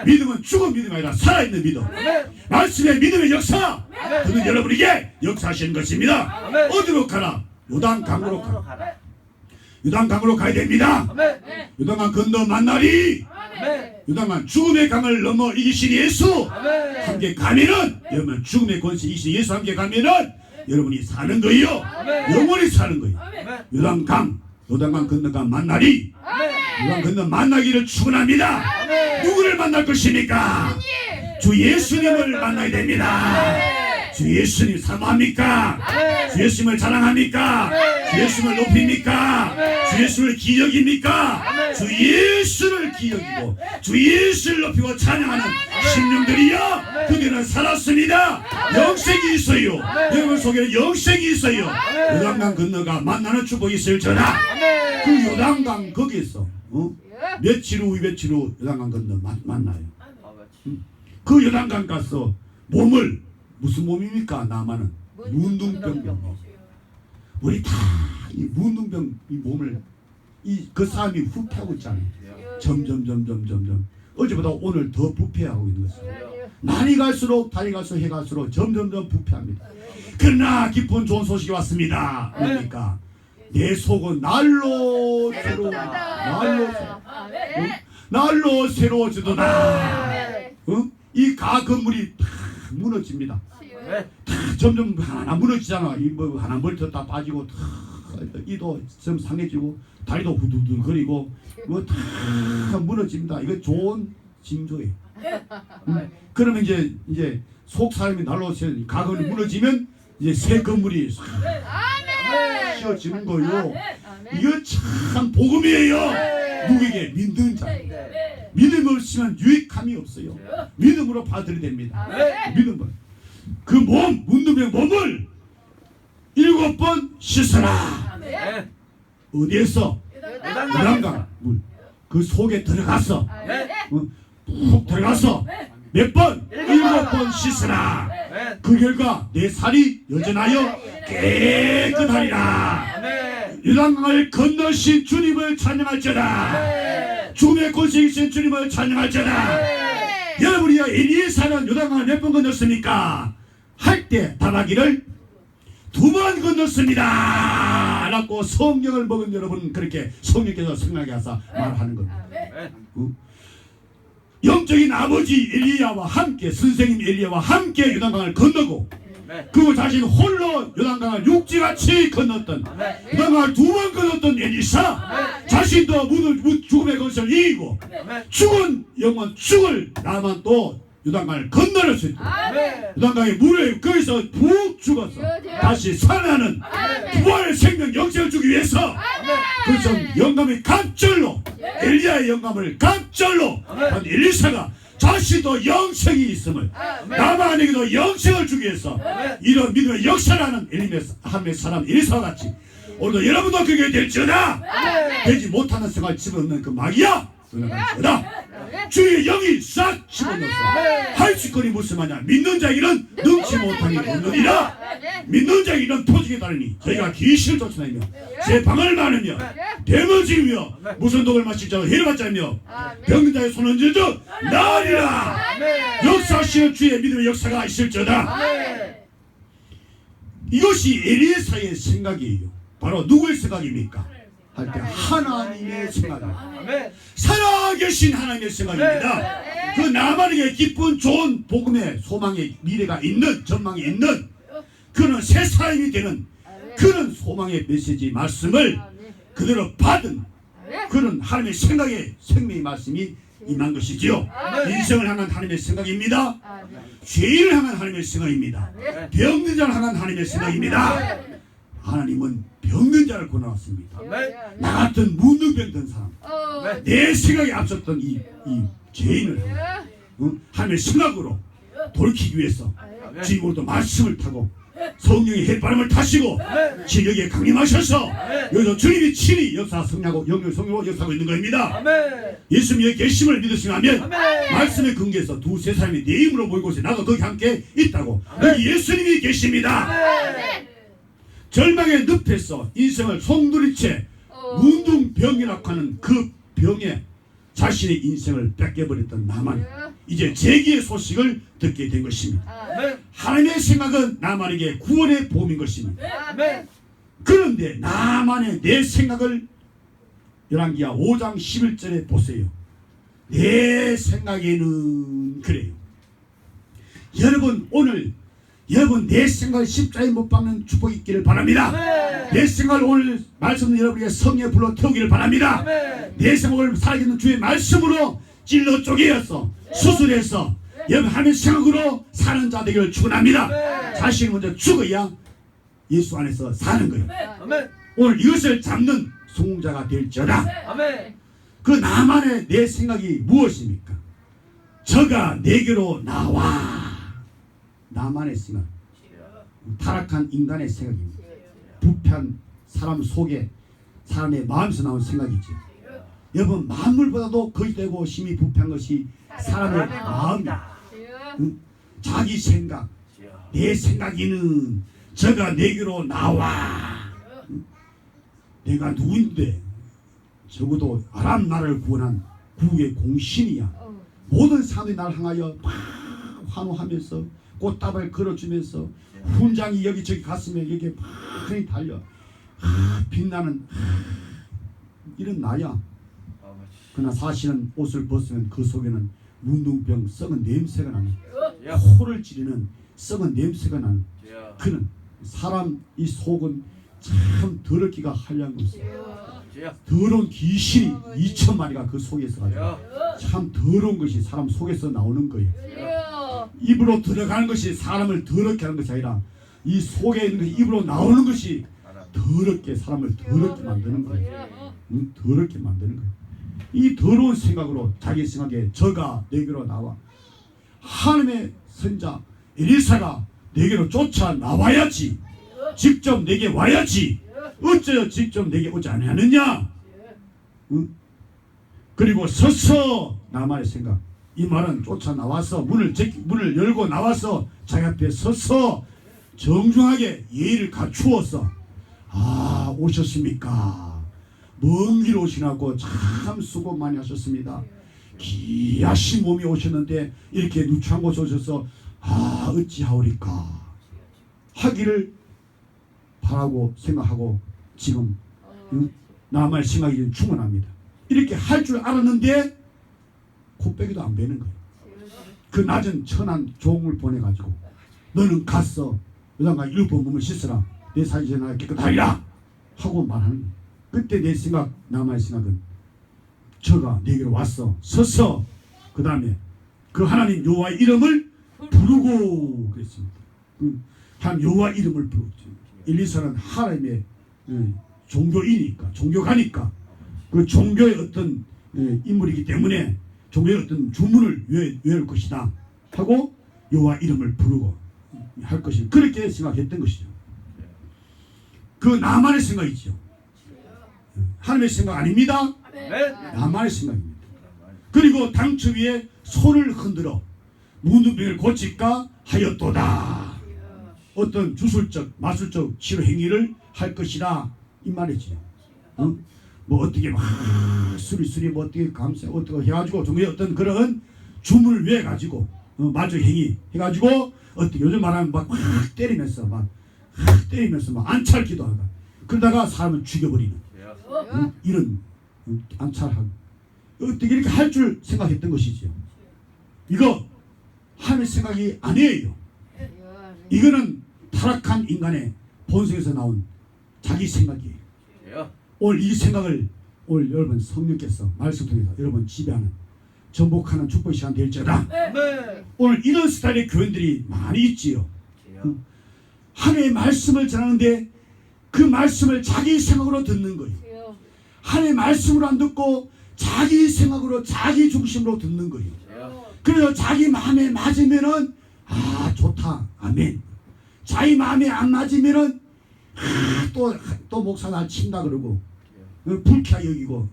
믿음은 죽은 믿음이 아니라 살아있는 믿음. 말씀의 믿음의 역사 그는 여러분에게 역사하시는 것입니다. 어디로 가라? 요단강으로 가라. 요단강으로 가야 됩니다. 요단강 건너 만나리. 요단강 죽음의 강을 넘어 이기신 예수 함께 가면은 여러분 죽음의 권세 이기신 예수 함께 가면은 여러분이 사는 거예요. 영원히 사는 거예요. 요단강 건너가 만나리. 요단 건너 만나기를 축원합니다. 누구를 만날 것입니까? 주 예수님을 만나야 됩니다. 주 예수님 사모합니까? 주 예수님을 자랑합니까? 주 예수님을 높입니까? 주 예수를 기억입니까? 주 예수를 기억이고 주 예수를 높이고 찬양하는 심령들이여 그들은 살았습니다. 영생이 있어요. 여러분 속에는 영생이 있어요. 요단강 건너가 만나는 축복이 있을지어다. 그 요단강 거기에서 며칠 후 요단강 건너 만나요. 그 요단강 가서 몸을 무슨 몸입니까? 나만은 문둥병. 우리 다 이 문둥병 이 몸을 그 사람이 후퇴하고 있잖아요. 점점 어제보다 오늘 더 부패하고 있는 것입니다. 날이 갈수록 달이 갈수록 해 갈수록 점점 부패합니다. 그러나 기쁜 좋은 소식이 왔습니다. 그러니까 내 속은 날로 새로워지도다. 이 가 건물이 다 무너집니다. 다 점점 하나 무너지잖아. 이 뭐 하나 머리털 다 빠지고 다 이도 좀 상해지고 다리도 후두둑거리고 뭐 다 무너집니다. 이거 좋은 징조예요. 그러면 이제 속 사람이 날로 가건이 무너지면 이제 새 건물이 씌워지는 거요. 이거 참 복음이에요. 누구에게? 믿는 자. 믿음 없으면 유익함이 없어요. 믿음으로 받아들여야 됩니다. 믿음으로. 그 몸, 문둥병 몸을 7번 씻어라. 어디에서? 요단강 물. 그 속에 들어가서 푹 들어가서 몇 번? 7번 씻으라. 그 결과 내 살이 여전하여 깨끗하리라. 요단강을 건너신 주님을 찬양할지어다. 죽음의 권세 이신 주님을 찬양할지어다. 여러분이 엘리에사는 요단강을 몇 번 건넜습니까? 할 때 답하기를 두 번 건넜습니다 라고 성령을 먹은 여러분 그렇게 성령께서 생각하게 하사 말하는 겁니다. 영적인 아버지 엘리야와 함께 선생님 엘리야와 함께 요단강을 건너고 그 자신 홀로 요단강을 육지같이 건넜던 요단강을 두 번 건넜던 엘리사 자신도 죽음의 것을 이기고 죽은 영혼 죽을 나만 또 요단강을 건너를 수 있도록 요단강의 물에 거기서 푹 죽어서 다시 살아나는 부활의 생명 영생을 주기 위해서 그래서 영감의 갑절로 엘리야의 영감을 갑절로 한 엘리사가 자신도 영생이 있음을 나만에게도 영생을 주기 위해서 이런 믿음의 역사라는 하나님의 사람 엘리사와 같이 오늘도 여러분도 그게 될지어다 되지 못하는 생활 집어넣는 그 마귀야 그러나 주의 영이 싹 집어넣어서 할 수 있거니 무슨 말이냐 믿는 자에게는 능치 못함이 없느니라 믿는 자에게는 표징이 다르니 저희가 귀신을 쫓아다니며 제 방을 마느며 뱀을 지으며 무슨 독을 마실 자로 해를 받자며 병든 자의 손을 쥐어 나으리라 역사하시는 주의 믿음의 역사가 있을지어다. 이것이 엘리야의 생각이에요. 바로 누구의 생각입니까? 할 때 하나님의 생각입니다. 살아계신 하나님의 생각입니다. 그 나만에게 기쁜 좋은 복음의 소망의 미래가 있는 전망이 있는 그런 새 사람이 되는 그런 소망의 메시지 말씀을 그대로 받은 그런 하나님의 생각의 생명의 말씀이 임한 것이지요. 인생을 향한 하나님의 생각입니다. 죄인을 향한 하나님의 생각입니다. 병든 자를 향한 하나님의 생각입니다. 하나님은 병든 자를 권하왔습니다. 나 같은 문둥병든 사람 내 생각에 앞섰던 이 죄인을 하나님의 생각으로 돌이키기 위해서 지금으로도 말씀을 타고 성령의 햇바람을 타시고 지금 여기에 강림하셔서 여기서 주님이 친히 역사 성령하고 영영 성령으로 역사하고 있는 겁니다. 예수님의 계심을 믿으시면 말씀의 근거에서 두세 사람이 내 힘으로 모인 곳에 나도 거기 함께 있다고 여기 예수님이 계십니다. 절망의 늪에서 인생을 송두리째 문둥병이라고 하는 그 병에 자신의 인생을 뺏겨버렸던 나만 이제 재기의 소식을 듣게 된 것입니다. 하나님의 생각은 나만에게 구원의 보험인 것입니다. 그런데 나만의 내 생각을 열왕기하 5장 11절에 보세요. 내 생각에는 그래요. 여러분 오늘 여러분 내 생각을 십자가에 못 박는 축복이 있기를 바랍니다. 내 생각을 오늘 말씀 여러분에게 성령에 불러 태우기를 바랍니다. 내 생각을 살아있는 주의 말씀으로 찔러 쪼개어서 수술해서 여러분 하나님의 생각으로 사는 자 되기를 축원합니다. 자신이 먼저 죽어야 예수 안에서 사는 거예요. 오늘 이것을 잡는 성공자가 될지어다. 그 나만의 내 생각이 무엇입니까? 저가 내게로 나와. 나만의 생각, 타락한 인간의 생각입니다. 부패한 사람 속에 사람의 마음에서 나온 생각이죠. 여러분 만물보다도 거짓되고 심히 부패한 것이 사람의 마음이다. 자기 생각, 내 생각이는 저가 내게로 나와. 내가 누구인데 적어도 아람 나라를 구원한 구국의 공신이야. 모든 사람들이 나를 향하여 막 환호하면서 꽃다발 걸어주면서 훈장이 여기저기 갔으면 여기에 많이 달려 빛나는 이런 나야. 그러나 사실은 옷을 벗으면 그 속에는 문둥병 썩은 냄새가 나는 코를 찌르는 썩은 냄새가 나는 그는 사람 이 속은 참 더럽기가 한량 없어요. 더러운 귀신이 2,000마리가 그 속에 있어가지고 참 더러운 것이 사람 속에서 나오는 거예요. 입으로 들어가는 것이 사람을 더럽게 하는 것이 아니라 이 속에 있는 것이 입으로 나오는 것이 더럽게 사람을 더럽게 만드는 거예요. 더럽게 만드는 거예요. 이 더러운 생각으로 자기 생각에 저가 내게로 나와. 하나님의 선자 엘리사가 내게로 쫓아 나와야지. 직접 내게 와야지. 어째서 직접 내게 오지 않았느냐? 그리고 서서 나만의 생각. 이 말은 쫓아 나와서 문을 열고 나와서 자기 앞에 서서 정중하게 예의를 갖추어서 아 오셨습니까? 먼 길 오시라고 참 수고 많이 하셨습니다. 귀하신 몸이 오셨는데 이렇게 누추한 곳에 오셔서 아 어찌하오리까 하기를 하라고 생각하고 지금 남의 생각이 충분합니다. 이렇게 할 줄 알았는데 코빼기도 안 베는 거예요. 그 낮은 천한 종을 보내가지고 너는 갔어. 여자가 7번 몸을 씻어라. 내 사기 전에 깨끗하리라 하고 말하는 거예요. 그때 내 생각, 남의 생각은 저가 내게로 왔어. 서서 그 다음에 그 하나님 여호와의 이름을 부르고 그랬습니다. 하나님 여호와 이름을 부르죠. 엘리사는 하나님의 종교이니까 종교가니까 그 종교의 어떤 인물이기 때문에 종교의 어떤 주문을 외울 것이다 하고 여호와 이름을 부르고 할 것이 그렇게 생각했던 것이죠. 그 나만의 생각이죠. 하나님의 생각 아닙니다. 나만의 생각입니다. 그리고 당처 위에 손을 흔들어 문둥병을 고칠까 하였도다. 어떤 주술적 마술적 치료 행위를 할 것이다 이 말이지. 뭐 어떻게 막 수리수리 뭐 어떻게 감싸 어떻게 해가지고 종교의 어떤 그런 주문을 외 가지고 마술 행위 해가지고 어떻게 요즘 말하면 막 때리면서 막 안찰기도 하고 그러다가 사람을 죽여버리는 이런 안찰하고 어떻게 이렇게 할 줄 생각했던 것이지요. 이거 하나님의 생각이 아니에요. 이거는 타락한 인간의 본성에서 나온 자기 생각이에요. 오늘 이 생각을 오늘 여러분 성령께서 말씀 통해서 여러분 지배하는 전복하는 축복 시간 될지어다. 오늘 이런 스타일의 교인들이 많이 있지요. 하나님의 말씀을 전하는데 그 말씀을 자기 생각으로 듣는 거예요. 하나님의 말씀으로 안 듣고 자기 생각으로 자기 중심으로 듣는 거예요. 그래서 자기 마음에 맞으면은 좋다 아멘. 자기 마음에 안 맞으면은 또 목사 날 친다 그러고 불쾌하게 여기고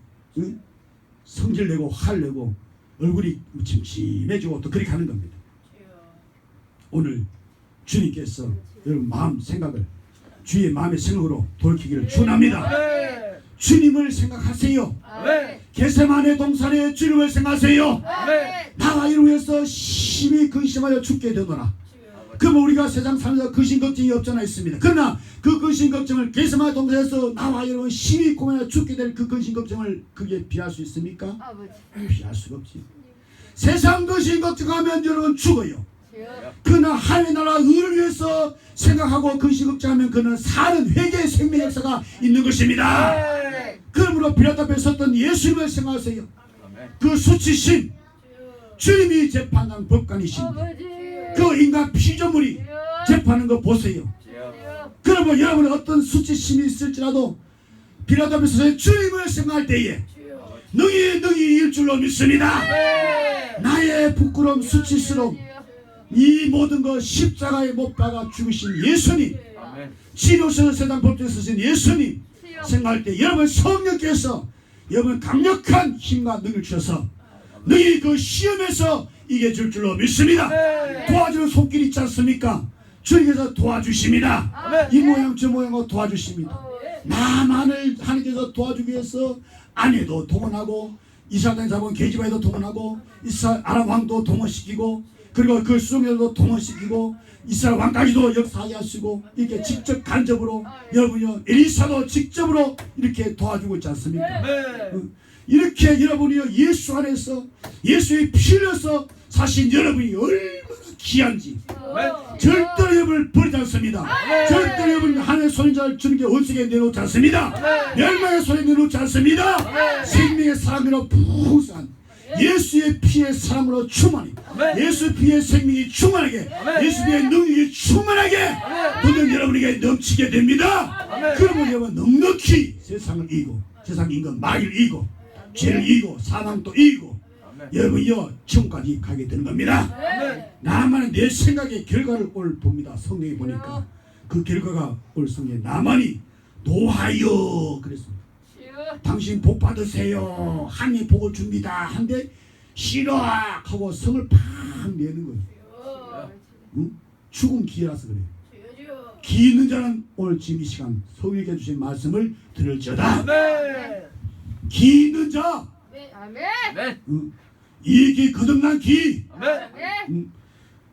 성질내고 화내고 얼굴이 침침해지고 또 그렇게 하는 겁니다. 오늘 주님께서 여러분 마음 생각을 주의 마음의 생각으로 돌이키기를 축원합니다. 주님을 생각하세요. 겟세마네 동산에 주님을 생각하세요. 나와 이를 위해서 심히 근심하여 죽게 되노라. 그러면 우리가 세상 살면서 근심 걱정이 없잖아 있습니다. 그러나 그 근심 걱정을 겟세마네 동산에서 나와 이를 심히 고민하여 죽게 될 그 근심 걱정을 그게 피할 수 있습니까? 피할 수가 없지. 세상 근심 걱정하면 여러분 죽어요. 그러나 하나님의 나라 의를 위해서 생각하고 근심 걱정하면 그는 사는 회개의 생명 역사가 있는 것입니다. 그러므로 빌라도 앞에 섰던 예수님을 생각하세요. 그 수치신 주님이 재판한 법관이신데 그 인간 피조물이 재판하는 거 보세요. 그러면 여러분은 어떤 수치심이 있을지라도 빌라도 앞에 서서 주님을 생각할 때에 능히 줄로 믿습니다. 나의 부끄러움 수치스러움 이 모든 것 십자가에 못 박아 죽으신 예수님 치료서 세상 법정에 서신 예수님 생각할 때 여러분 성령께서 여러분 강력한 힘과 능력을 주셔서 너희 그 시험에서 이겨줄 줄로 믿습니다. 도와주는 손길이 있지 않습니까? 주님께서 도와주십니다. 이 모양 저 모양으로 도와주십니다. 나만을 하나님께서 도와주기 위해서 아내도 동원하고 이스라엘 땅에 잡은 계집아이도 동원하고 이스라엘 아람 왕도 동원시키고 그리고 그 수송자도 동원시키고 이스라엘 왕까지도 역사하게 하시고 이렇게 직접 간접으로 여러분이요 엘리사도 직접으로 이렇게 도와주고 있지 않습니까? 이렇게 여러분이요 예수 안에서 예수의 피 흘려서 사신 여러분이 얼마나 귀한지 절대로 여러분을 버리지 않습니다. 절대로 여러분 하나님의 손자를 주님께 원수에게 내놓지 않습니다. 멸망의 손에 내놓지 않습니다. 생명의 사랑으로 풍성한 예수의 피의 사랑으로 충만히 예수 피의 생명이 충만하게 예수 피의 능력이 충만하게 모든 여러분에게 넘치게 됩니다. 그러면 여러분 넉넉히 세상을 이기고 세상 인간 마귀를 이기고 죄를 이기고 사망도 이기고 여러분이요 천국까지 가게 되는 겁니다. 나만은 내 생각의 결과를 오늘 봅니다. 성경에 보니까 그 결과가 오늘 성경에 나만이 노하여 그랬습니다. 당신 복 받으세요. 하나님 복을 줍니다. 한데 싫어 하고 성을 팍 내는 거예요. 응? 죽은 기회라서 그래요. 기 있는 자는 오늘 지금 이 시간 성령께 주신 말씀을 들을지어다. 기 있는 자 이 기 거듭난 기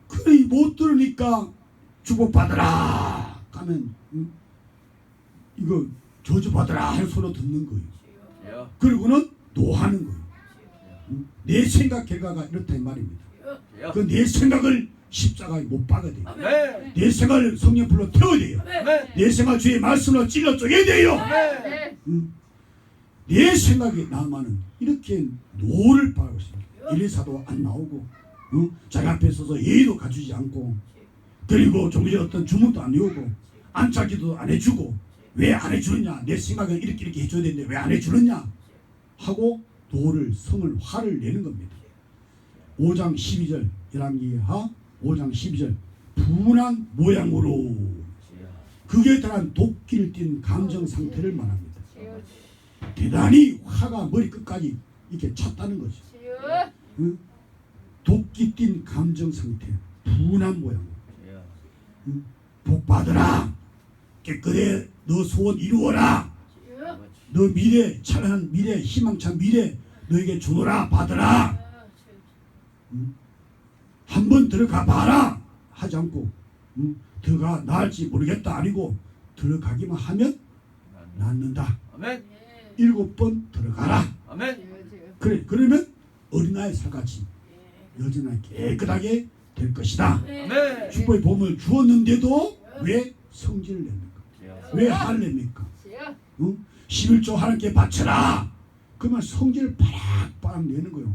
그래 못 들으니까 축복받으라 하면 이거 저주받으라 하는 소리 듣는 거예요. 주여. 그리고는 노하는 거예요. 내 생각 결과가 이렇다 이 말입니다. 주여. 그 내 생각을 십자가에 못 박아야 돼요. 아멘. 내 생각을 성령 불로 태워야 돼요. 아멘. 내 생각 주의 말씀으로 찔러 쪼개야 돼요. 아멘. 내 생각이 나만은 이렇게 노를 바라고 있습니다. 일리사도 안 나오고 자기 앞에 서서 예의도 갖추지 않고 그리고 종교적 어떤 주문도 안 외우고 안짝기도 안 해주고 왜 안 해주느냐 내 생각은 이렇게 해줘야 되는데 왜 안 해주느냐 하고 노를 성을 화를 내는 겁니다. 5장 12절 열왕기하 5장 12절 분한 모양으로 주여. 극에 달한 도끼를 띤 감정 상태를 말합니다. 대단히 화가 머리 끝까지 이렇게 찼다는 거죠. 응? 도끼 띤 감정 상태 분한 모양으로 주여. 복 받으라 깨끗해 너 소원 이루어라 너 미래 찬란한 미래 희망찬 미래 너에게 주노라 받으라 한번 들어가 봐라 하지 않고 들어가 나을지 모르겠다 아니고 들어가기만 하면 낫는다. 아멘. 7번 들어가라. 아멘. 그래 그러면 어린아이 살같이 여전히 깨끗하게 될 것이다. 아멘. 축복의 복을 주었는데도 왜 성질을 냅니까? 주여. 왜 화를 냅니까? 11조 하나님께 바쳐라. 그러면 성질을 바락바락 내는 거요.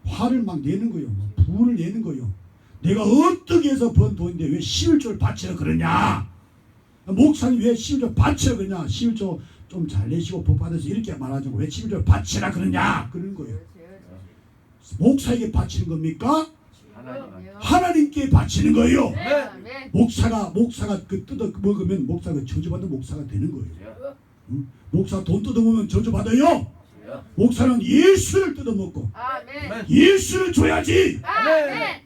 화를 막 내는 거요. 분을 내는 거요. 내가 어떻게 해서 번 돈인데 왜 11조를 바치라 그러냐? 목사님 왜 11조 바치라 그러냐? 11조 좀 잘 내시고 복 받아서 이렇게 말하지 왜 11조를 바치라 그러냐? 그러는 거예요. 목사에게 바치는 겁니까? 하나님께 바치는 거예요. 목사가 그 뜯어 먹으면 목사가 저주받는 목사가 되는 거예요. 목사 돈 뜯어먹으면 저주받아요. 목사는 예수를 뜯어먹고 예수를 줘야지.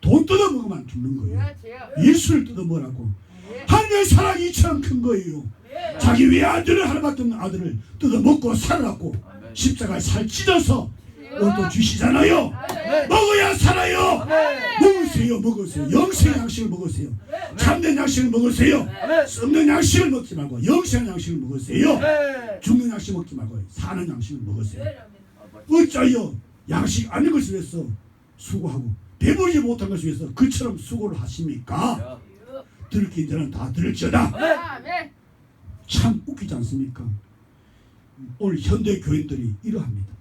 돈 뜯어먹으면 죽는 거예요. 예수를 뜯어먹으라고. 하나님의 사랑이 이처럼 큰 거예요. 자기 외아들을 하나밖에 없는 아들을 뜯어먹고 살아갖고 십자가에 살 찢어서 오늘도 주시잖아요. 먹어야 살아요. 먹으세요. 영생의 양식을 먹으세요. 참된 양식을 먹으세요. 썩는 양식을 먹지 말고 영생의 양식을 먹으세요. 죽는 양식 먹지 말고 사는 양식을 먹으세요. 어쩌요 양식 아닌 것을 위해서 수고하고 배부르지 못한 것을 위해서 그처럼 수고를 하십니까? 들을 기들은 다 들을지어다. 참 웃기지 않습니까? 오늘 현대 교인들이 이러합니다.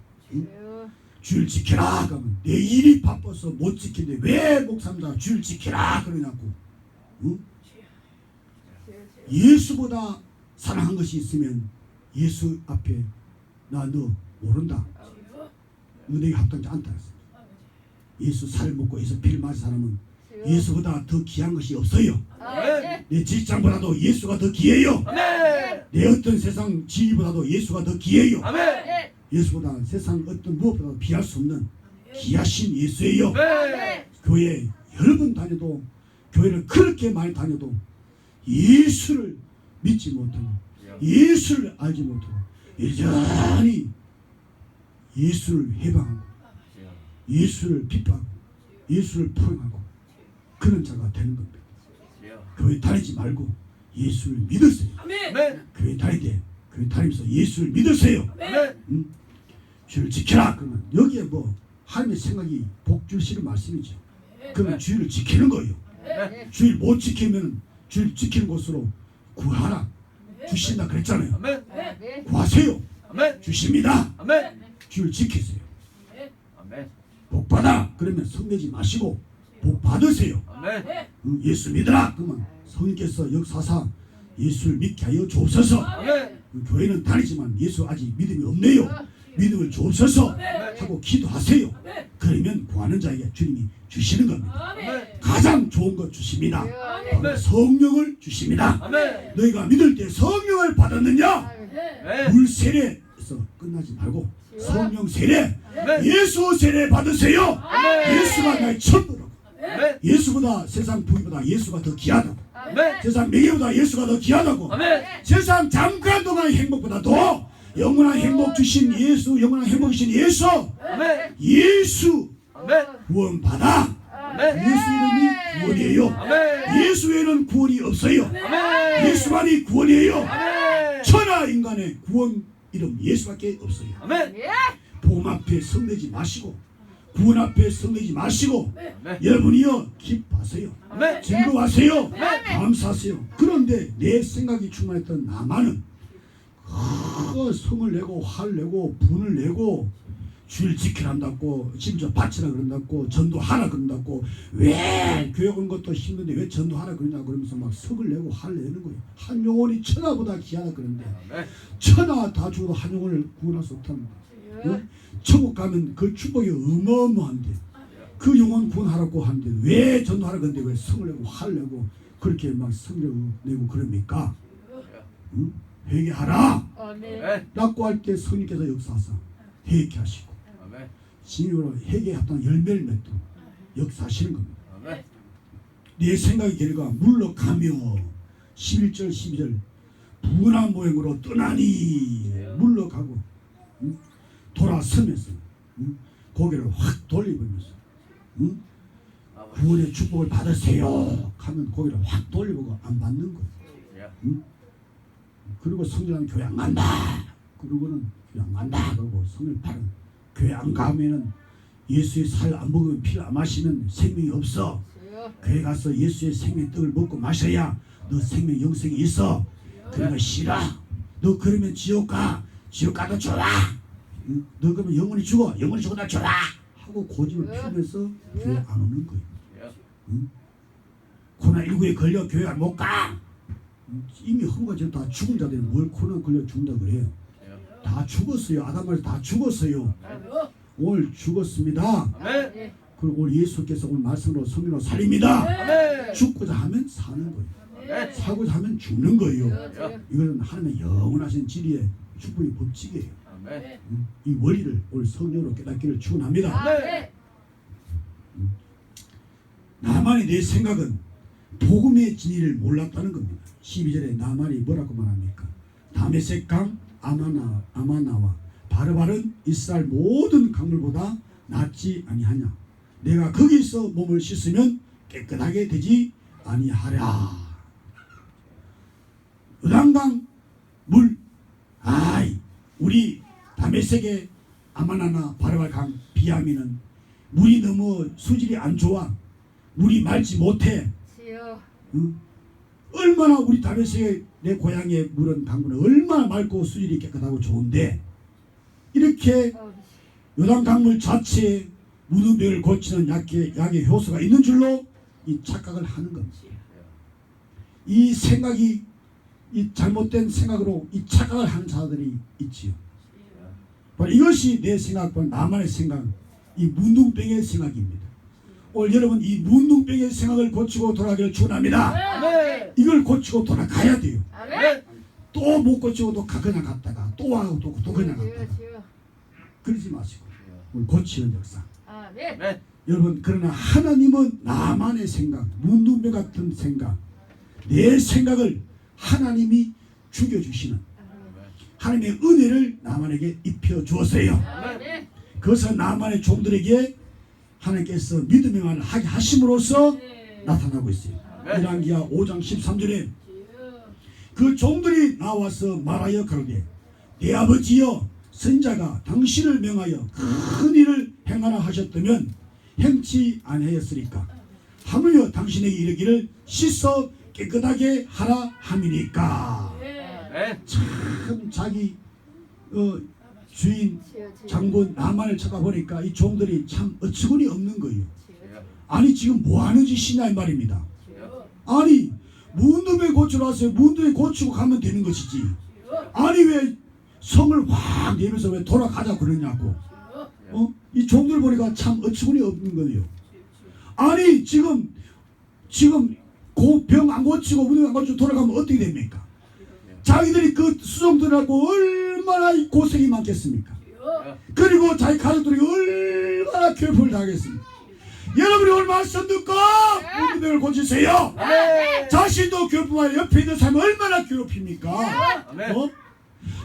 주일 지켜라 그러면 내 일이 바빠서 못 지키는데 왜 목사님들 주일 지켜라 그러냐고. 예수보다 사랑한 것이 있으면 예수 앞에 나 너 모른다. 너에게 합당치 않다. 예수 살을 먹고 예수 피를 마신 사람은 예수보다 더 귀한 것이 없어요. 내 직장보다도 예수가 더 귀해요. 내 어떤 세상 지위보다도 예수가 더 귀해요. 예수보다 세상 어떤 무엇보다도 비할 수 없는 귀하신 예수예요. 교회 여러 번 다녀도 교회를 그렇게 많이 다녀도 예수를 믿지 못하고 예수를 알지 못하고 여전히 예수를 해방하고 예수를 비판하고 예수를 포용하고 그런 자가 되는 겁니다. 교회 다니지 말고 예수를 믿으세요. 교회 다니되 교회 다니면서 예수를 믿으세요. 주를 지켜라 그러면 여기에 뭐 하나님의 생각이 복 주시는 말씀이죠. 그러면 주를 지키는 거예요. 주를 못 지키면 주를 지키는 곳으로 구하라 주신다 그랬잖아요. 구하세요. 주십니다. 주를 지키세요. 복 받아 그러면 성내지 마시고 복 받으세요. 예수 믿으라 그러면 성령께서 역사사 예수를 믿게 하여 주옵소서. 교회는 다니지만 예수 아직 믿음이 없네요. 믿음을 주옵소서 하고 기도하세요. 그러면 구하는 자에게 주님이 주시는 겁니다. 가장 좋은 것 주십니다. 성령을 주십니다. 너희가 믿을 때 성령을 받았느냐? 물 세례에서 끝나지 말고 성령 세례 예수 세례 받으세요. 예수가 나의 전부라고. 예수보다 세상 부귀보다 예수가 더 귀하다고. 세상 명예보다 예수가 더 귀하다고. 세상 잠깐 동안의 행복보다도 영원한 행복 주신 예수, 영원한 행복 주신 예수, 예수 구원받아. 예수 이름이 구원이에요. 예수 외에는 구원이 없어요. 예수만이 구원이에요. 천하 인간의 구원 이름 예수밖에 없어요. 아멘. 예. 복음 앞에 성내지 마시고 구원 앞에 성내지 마시고 아멘. 여러분이요 기뻐하세요. 아멘. 즐거워하세요. 아멘. 감사하세요. 그런데 내 생각이 충만했던 나만은 성을 내고 화를 내고 분을 내고 주일 지키란다고 심지어 바치라 그런다고 전도하라 그런다고 왜 교회 온 것도 힘든데 왜 전도하라 그러냐 그러면서 막 성을 내고 화를 내는 거예요. 한 영혼이 천하보다 귀하다 그런데 아멘. 천하 다 죽어도 한 영혼을 구원할 수 없다는 거예요. 응? 천국 가면 그 축복이 어마어마한데 그 영혼 구원하라고 하는데 왜 전도하라 그러는데 왜 성을 내고 화를 내고 그렇게 막 성을 내고 그럽니까? 응? 회개하라 아멘. 아멘. 라고 할 때 성령께서 역사하사 회개하시고 아멘. 진으로 회개했던 열매를 맺도록 역사하시는 겁니다. 아멘. 내 생각의 결과 물러가며 11절 12절 분한 모양으로 떠나니 물러가고 응? 돌아서면서 응? 고개를 확 돌리면서 응? 아버지. 구원의 축복을 받으세요 하면 고개를 확 돌리고 안 받는 거예요. 예. 응? 그리고 성전하면 교회 안 간다 그러고는 교회 안 간다 그러고 성을 바른 교회 안 가면은 예수의 살 안 먹으면 피를 안 마시면 생명이 없어. 교회 가서 예수의 생명의 떡을 먹고 마셔야 너 생명 영생이 있어. 그러면 싫어. 너 그러면 지옥 가. 지옥 가도 좋아. 응? 너 그러면 영원히 죽어. 영원히 죽어도 좋아. 하고 고집을 피우면서 교회 안 오는 거예요. 예. 응? 코로나19에 걸려 교회 못 가. 응? 이미 허무가 지금 다 죽은 자들이 뭘 코로나 걸려 죽는다 그래요. 예. 다 죽었어요. 아담을 다 죽었어요. 오늘 죽었습니다. 아멘. 예. 그리고 오늘 예수께서 오늘 말씀으로 성령으로 살립니다. 아멘. 죽고자 하면 사는 거예요. 아멘. 사고자 하면 죽는 거예요. 예. 이거는 하나님의 영원하신 진리의 축복의 법칙이에요. 아멘. 이 원리를 오늘 성령으로 깨닫기를 축원합니다. 아멘. 나만의 내 생각은 복음의 진리를 몰랐다는 겁니다. 12절에 나만이 뭐라고 말합니까? 다메섹 강 아마나와 바르바른 이스라엘 모든 강물보다 낫지 아니하냐. 내가 거기서 몸을 씻으면 깨끗하게 되지 아니하랴. 요단강 물 우리 다메섹의 아마나나 바르바른 강 비하면은 물이 너무 수질이 안 좋아. 물이 맑지 못해. 주여. 응? 얼마나 우리 다메섹의 내 고향의 물은 강물은 얼마나 맑고 수질이 깨끗하고 좋은데 이렇게 요단 강물 자체에 무능병을 고치는 약의 효소가 있는 줄로 이 착각을 하는 겁니다. 이 생각이 이 잘못된 생각으로 이 착각을 하는 자들이 있지요. 바로 이것이 내 생각과 나만의 생각, 이 문둥병의 생각입니다. 오늘 여러분 이 문둥병의 생각을 고치고 돌아가기를 축원합니다. 아멘. 이걸 고치고 돌아가야 돼요. 아멘. 또 못 고치고 또 그냥 갔다가 또 와고 또 그냥 주여, 갔다가 주여. 그러지 마시고 오늘 고치는 역사. 아멘. 아멘. 여러분 그러나 하나님은 나만의 생각, 문둥병 같은 생각, 내 생각을 하나님이 죽여주시는 하나님의 은혜를 나만에게 입혀 주었어요. 아멘. 그것은 나만의 종들에게 하나님께서 믿음의 말을 하게 하심으로써 나타나고 있어요. 아멘. 열왕기하 5장 13절에 주여. 그 종들이 나와서 말하여 가로되 내 아버지여 선자가 당신을 명하여 큰 일을 행하라 하셨다면 행치 아니하였으리까 하물며 당신에게 이르기를 씻어 깨끗하게 하라 함이니까. 아멘. 참 자기 주인 주여, 주여. 장군 나만을 쳐다보니까 이 종들이 참 어처구니 없는 거예요. 주여. 아니 지금 뭐 하는 짓이냐 이 말입니다. 주여. 아니 문둥병 고치러 왔어요. 문둥병 고치고 가면 되는 것이지. 아니 왜 성을 확 내면서 왜 돌아가자 그러냐고. 이 종들 보니까 참 어처구니 없는 거예요. 아니 지금 병 안 고치고 문둥병 안 고치고 돌아가면 어떻게 됩니까? 자기들이 그 수종들하고 얼마나 고생이 많겠습니까? 그리고 자기 가족들이 얼마나 괴롭힘을 당하겠습니까? 여러분이 오늘 말씀 듣고 문둥병을 고치세요. 아멘. 자신도 괴롭히면 옆에 있는 사람이 얼마나 괴롭힙니까? 아멘.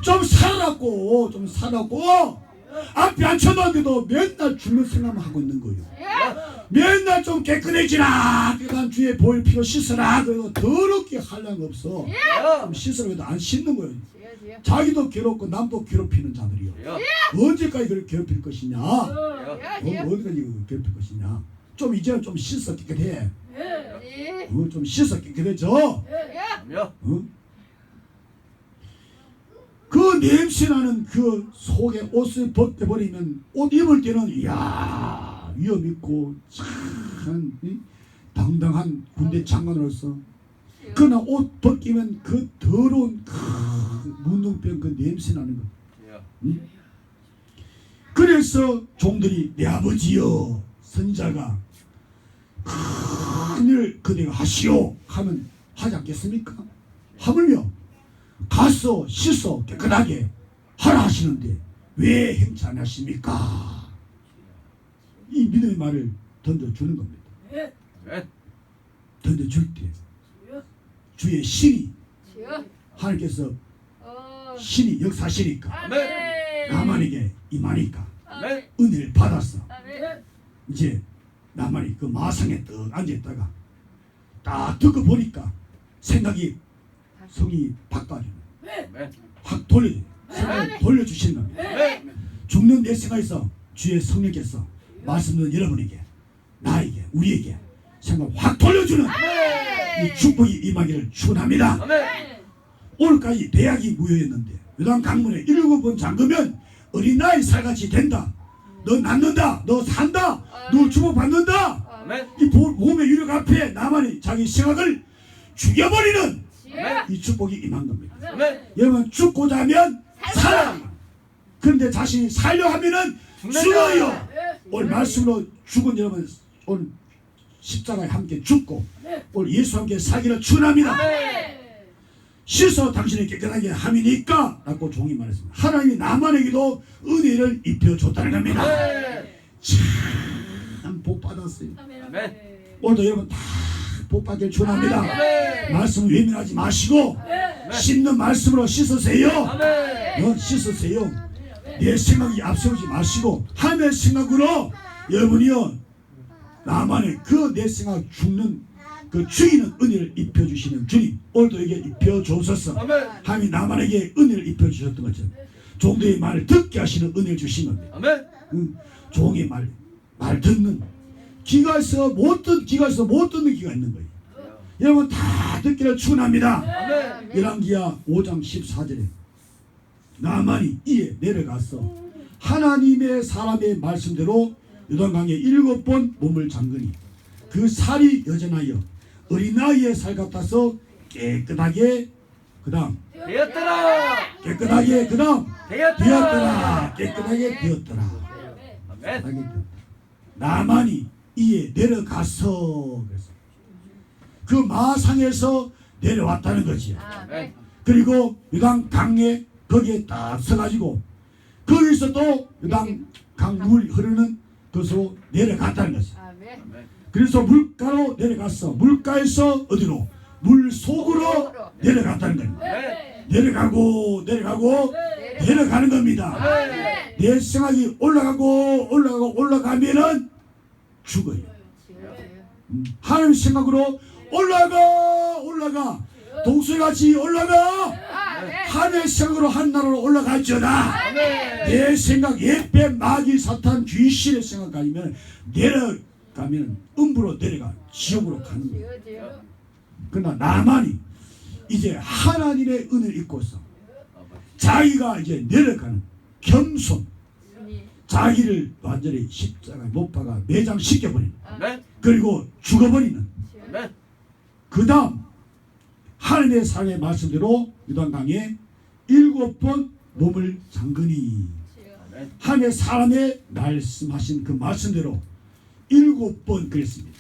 좀 살았고 앞에 안 쳐놨는데도 맨날 죽는 생각만 하고 있는 거예요. 맨날 좀 깨끗해지라. 그다음 주에 보일 피로 씻어라. 그래도 더럽게 할량 없어. 좀 씻으라 해도 안 씻는 거예요. 자기도 괴롭고 남도 괴롭히는 자들이요. 언제까지 그렇게 괴롭힐 것이냐? 어디까지 괴롭힐 것이냐? 좀 이제는 좀 씻어 깨끗해. 좀 씻어 깨끗해져. 그 냄새나는 그 속에 옷을 벗겨버리면 옷 입을 때는 이야 위험 있고 참 당당한 군대 장관으로서 그러나 옷 벗기면 그 더러운 문둥병 그 냄새나는 것. 그래서 종들이 내 아버지여 선지자가 큰일 그대가 하시오 하면 하지 않겠습니까? 하물며 가서 씻어 깨끗하게 하라 하시는데 왜 행치 안 하십니까? 이 믿음의 말을 던져주는 겁니다. 던져줄 때 주의 신이 하나님께서 신이 역사하시니까 나만에게 임하니까 은혜를 받았어. 이제 나만이 그 마상에 떡 앉아있다가 딱 듣고 보니까 생각이 성이 바꿔주는 확 생각을 돌려주시는 겁니다. 죽는 내 생각에서 주의 성령께서 말씀드린 여러분에게 나에게 우리에게 생각 확 돌려주는 이 축복이 임하기를 축원합니다. 오늘까지 대학이 무효였는데 요단 강문에 7번 잠그면 어린 나이 살같이 된다. 너 낳는다. 너 산다. 너 주목받는다. 이 몸의 유력 앞에 나만이 자기 생각을 죽여버리는 이 축복이 임한 겁니다. 여러분 죽고자 하면 살아. 그런데 자신이 살려 하면은 죽어요. 오늘 말씀으로 죽은 여러분 오늘 십자가에 함께 죽고 오늘 예수와 함께 살기를 축원합니다. 씻어 당신을 깨끗하게 함이니까 라고 종이 말했습니다. 하나님이 나만에게도 은혜를 입혀줬다는 겁니다. 참 복받았어요. 오늘도 여러분 다 복받기를 축원합니다. 말씀을 외면하지 마시고 씻는 말씀으로 씻으세요. 씻으세요. 내 생각이 앞세우지 마시고 하나님의 생각으로 여러분이요 나만의 그 내 생각 죽는 그 죽이는 은혜를 입혀주시는 주님 오늘도 에게 입혀주옵소서. 하나님이 나만에게 은혜를 입혀주셨던 것처럼 종들의 말을 듣게 하시는 은혜를 주신 겁니다. 종의 말 듣는 귀가 있어 못 듣는 귀가 있는 거예요. 여러분 다 듣기를 축원합니다. 열왕기하 5장 14절에 나만이 이에 내려가서 하나님의 사람의 말씀대로 요단강에 7번 몸을 잠그니 그 살이 여전하여 어린아이의 살 같아서 깨끗하게 그 다음 깨끗하게 그 다음 되었더라. 깨끗하게 되었더라. 나만이 이에 내려가서 그래서 그 마상에서 내려왔다는 거지. 그리고 요단 강에 거기에 딱 서가지고 거기서 또 요단 강물 흐르는 것으로 내려갔다는 거지. 그래서 물가로 내려갔어. 물가에서 어디로? 물 속으로 내려갔다는 겁니다. 내려가고 내려가는 겁니다. 내 생각이 올라가면은 죽어요. 하나님 생각으로 올라가 동수같이 올라가. 하나님의 생각으로 한 나라로 올라갈지어다. 내 생각 예배 마귀 사탄 귀신의 생각 아니면 내려가면 음부로 내려가 지옥으로 가는 거예요. 그러나 나만이 이제 하나님의 은혜를 입고서 자기가 이제 내려가는 겸손 자기를 완전히 십자가에 못 박아 매장시켜버리는 그리고 죽어버리는 그 다음 하나님의 사랑의 말씀대로 요단강에 7번 몸을 잠그니 하나님의 사람의 말씀하신 그 말씀대로 7번 그랬습니다.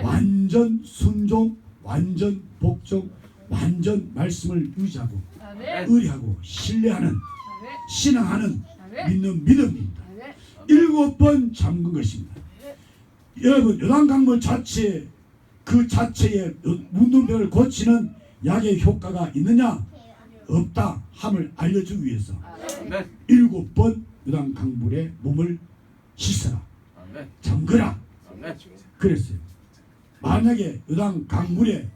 완전 순종 완전 복종 완전 말씀을 유지하고 의리하고 신뢰하는 신앙하는 믿는 믿음입니다. 7번 잠근 것입니다. 여러분 요단강물 자체 그 자체의 문둥병을 고치는 약의 효과가 있느냐? 없다 함을 알려주기 위해서 7번 요단 강물에 몸을 씻어라. 아멘. 잠그라. 아멘. 그랬어요. 만약에 요단 강물에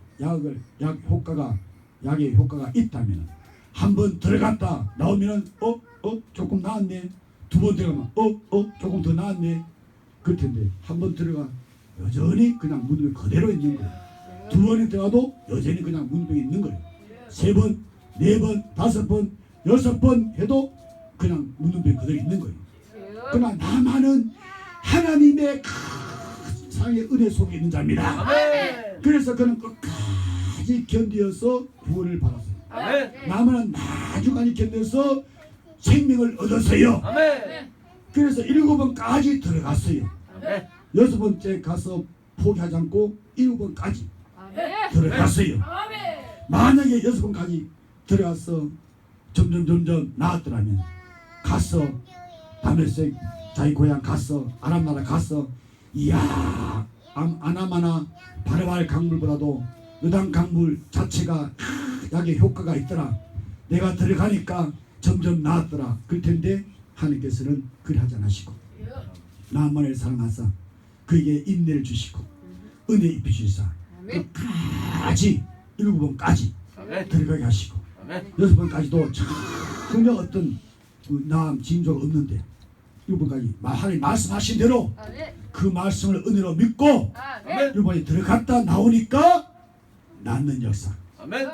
약의 효과가 있다면 한 번 들어갔다 나오면은 조금 나았네. 두 번 들어가면 조금 더 나았네. 그럴 텐데 한 번 들어가 여전히 그냥 문병이 그대로 있는 거예요. 두 번에 들어가도 여전히 그냥 문병이 있는 거예요. 세 번, 네 번, 다섯 번, 여섯 번 해도 그냥 문병이 그대로 있는 거예요. 그러나 나만은 하나님의 큰 사랑의 은혜 속에 있는 자입니다. 아멘. 그래서 그는 끝까지 견디어서 구원을 받았어요. 아멘. 나만은 나중까지 견뎌서 생명을 얻었어요. 아멘. 그래서 7번까지 들어갔어요. 아멘. 6번째 가서 포기하지 않고 7번까지 들어갔어요. 만약에 6번까지 들어가서 점점 나았더라면 가서 다메섹 자기 고향 가서 아람 나라 가서 이야 아나마나 바르발 강물보다도 요단 강물 자체가 약의 효과가 있더라. 내가 들어가니까 점점 나았더라. 그럴 텐데 하나님께서는 그리 하지 않으시고 나만을 사랑하사 그에게 인내를 주시고 은혜 입히시사 끝까지 7번까지 아멘. 들어가게 하시고 아멘. 6번까지도 전혀 어떤 나am 징조가 없는데 7번까지 하나님 말씀하신 대로 그 말씀을 은혜로 믿고 아멘. 7번에 들어갔다 나오니까 낫는 역사. 아멘.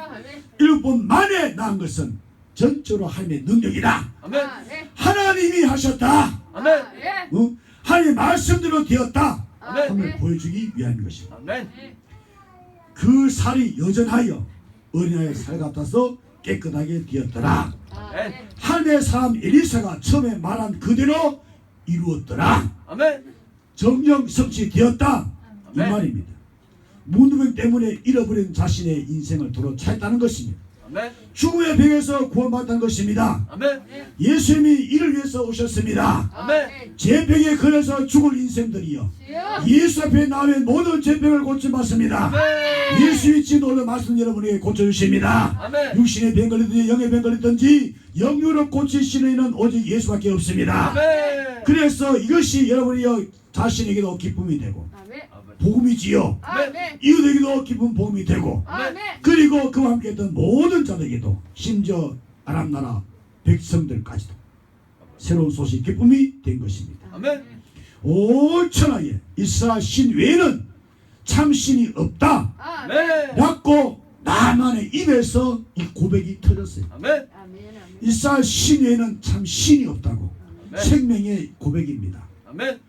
7번 만에 나은 것은 전적으로 하나님의 능력이다. 아멘. 하나님이 하셨다. 아멘. 하나님의 말씀대로 되었다. 아멘. 함을 보여주기 위한 것입니다. 아멘. 그 살이 여전하여 어린아이의 살 같아서 깨끗하게 되었더라. 아멘. 하나님의 사람 엘리사가 처음에 말한 그대로 이루었더라. 아멘. 정령 성취되었다. 이 아멘. 말입니다. 문둥병 때문에 잃어버린 자신의 인생을 도로 찾았다는 것입니다. 아멘. 죽음의 병에서 구원받았다는 것입니다. 아멘. 예수님이 이를 위해서 오셨습니다. 아멘. 죄병에 걸려서 죽을 인생들이요 예수 앞에 나오면 모든 죄병을 고쳐받습니다. 아멘. 예수 믿지 오늘 말씀 여러분에게 고쳐주십니다. 아멘. 육신의 병 걸리든지 영의 병 걸리든지 영유로 고치시는 이는 오직 예수밖에 없습니다. 아멘. 그래서 이것이 여러분이 자신에게도 기쁨이 되고 복음이지요. 이웃에게도 기쁨 복음이 되고 그리고 그와 함께했던 모든 자들에게도 심지어 아람 나라 백성들까지도 새로운 소식 기쁨이 된 것입니다. 아멘. 온 천하에 이스라엘 신 외에는 참 신이 없다 아멘. 라고 나만의 입에서 이 고백이 터졌어요. 아멘. 이스라엘 신 외에는 참 신이 없다고 아멘. 생명의 고백입니다. 아멘.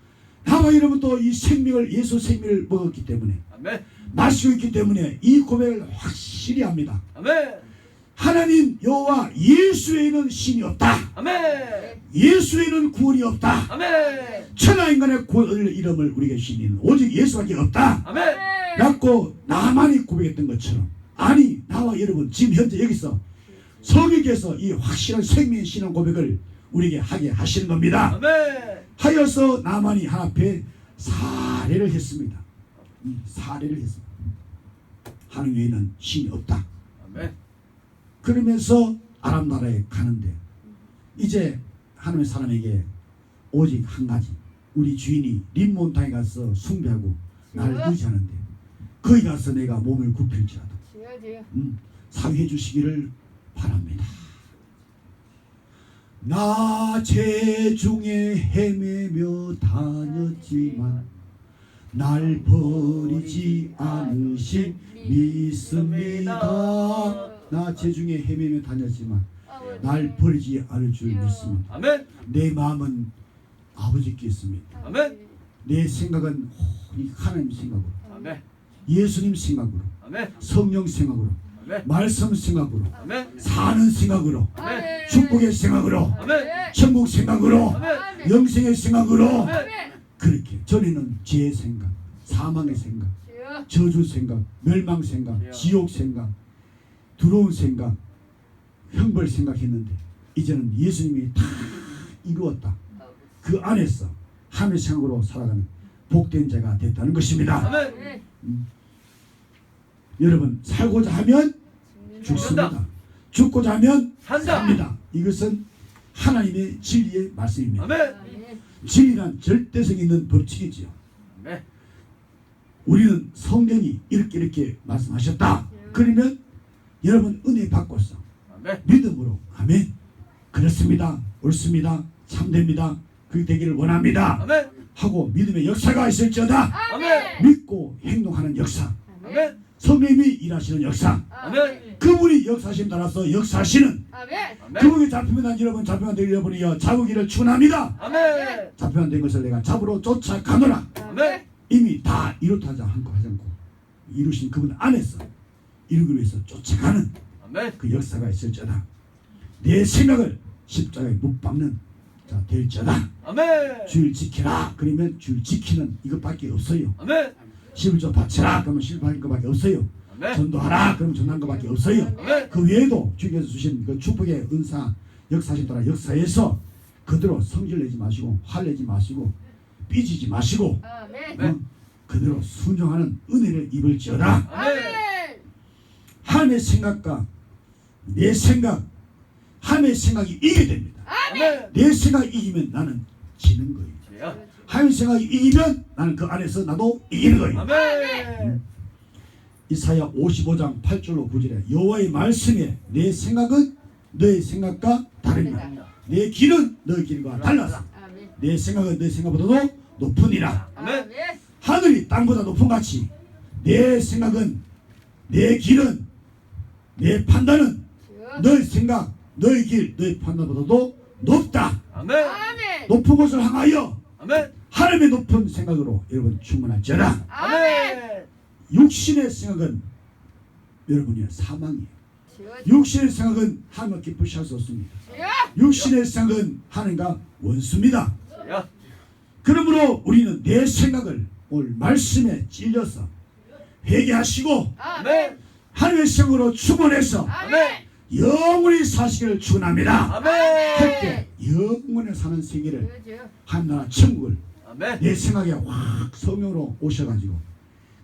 나와 여러분도 이 생명을 예수 생명을 먹었기 때문에 아멘. 마시고 있기 때문에 이 고백을 확실히 합니다. 아멘. 하나님 여호와 예수 외에는 신이 없다. 아멘. 예수 외에는 구원이 없다. 아멘. 천하인간의 구원 이름을 우리에게 신인 오직 예수밖에 없다. 아멘. 라고 나만이 고백했던 것처럼 아니 나와 여러분 지금 현재 여기서 성령께서 이 확실한 생명의 신앙 고백을 우리에게 하게 하시는 겁니다. 아멘. 하여서 나만이 하나님 앞에 사례를 했습니다. 사례를 했습니다. 하나님 외에는 신이 없다. 아멘. 그러면서 아람 나라에 가는데 이제 하나님의 사람에게 오직 한 가지 우리 주인이 림몬탕에 가서 숭배하고 나를 의지하는데 거기 가서 내가 몸을 굽힐지라도 사위해 주시기를 바랍니다. 나 죄중에 헤매며 다녔지만 날 버리지 않으신 믿습니다. 나 죄중에 헤매며 다녔지만 날 버리지 않을 줄 믿습니다. 아멘. 내 마음은 아버지께 있습니다. 아멘. 내 생각은 이 하나님 생각으로 아멘. 예수님 생각으로 아멘. 성령 생각으로 아멘. 말씀 생각으로 아멘. 사는 생각으로 아멘. 축복의 생각으로 아멘. 천국 생각으로 아멘. 영생의 생각으로 아멘. 그렇게 전에는 죄의 생각 사망의 생각 저주 생각 멸망 생각 지옥 생각 두려운 생각 형벌 생각했는데 이제는 예수님이 다 이루었다. 그 안에서 하나님의 생각으로 살아가는 복된 자가 됐다는 것입니다. 아멘. 여러분 살고자 하면 죽습니다. 죽고자 하면 산다. 삽니다. 이것은 하나님의 진리의 말씀입니다. 아멘. 진리란 절대성 있는 법칙이지요. 아멘. 우리는 성경이 이렇게 말씀하셨다. 그러면 여러분 은혜 받고서 아멘. 믿음으로 아멘. 그렇습니다. 옳습니다. 참됩니다. 그렇게 되기를 원합니다. 아멘. 하고 믿음의 역사가 있을지어다. 아멘. 믿고 행동하는 역사. 아멘. 성령님이 일하시는 역사. 아멘. 그분이 역사하심 따라서 역사하시는 아멘. 그분이 잡히면 난 여러분 잡히면 될 여러분이여 잡으기를 축원합니다. 아멘. 잡히면 된 것을 내가 잡으러 쫓아가노라. 아멘. 이미 다 이루다자 한거 하지 않고 이루신 그분 안에서 이루기 위해서 쫓아가는 아멘. 그 역사가 있을지어다. 내 생각을 십자가에 못 박는 자 될지어다. 아멘. 주를 지키라. 그러면 주를 지키는 이것밖에 없어요. 아멘. 십을조 바치라. 그러면 십을하는 것밖에 없어요. 아멘. 전도하라. 그러면 전도하는 것밖에 없어요. 아멘. 그 외에도 주께서 주신 그 축복의 은사 역사하신 따라 역사에서 그대로 성질 내지 마시고 화내지 마시고 삐지지 마시고 아멘. 그대로 순종하는 은혜를 입을지어다. 아멘. 하나님의 생각과 내 생각, 하나님의 생각이 이기게 됩니다. 아멘. 내 생각이 이기면 나는 지는 거예요. 주여. 하나님의 생각이 이기면 나는 그 안에서 나도 이기는 거예요. 아멘. 이사야 55장 8절로 9절에 여호와의 말씀에 내 생각은 너의 생각과 다릅니다. 내 길은 너의 길과 달라서 내 생각은 너의 생각보다도 높으니라. 아멘. 하늘이 땅보다 높은 같이 내 생각은 내 길은 내 판단은 너의 생각 너의 길 너의 판단보다도 높다. 아멘. 높은 곳을 향하여 아멘. 하나님의 높은 생각으로 여러분 충만할지어다. 아멘. 육신의 생각은 여러분이요 사망이에요. 육신의 생각은 하나님과 기쁘시 할 수 없습니다. 육신의 생각은 하나님과 원수입니다. 주여. 그러므로 우리는 내 생각을 오늘 말씀에 찔려서 회개하시고 아멘. 하나님의 생각으로 충원해서 아멘. 영원히 사시기를 축원합니다. 아멘. 그때 영원히 사는 세계를 하나님 천국을 아멘. 내 생각에 확 성령으로 오셔가지고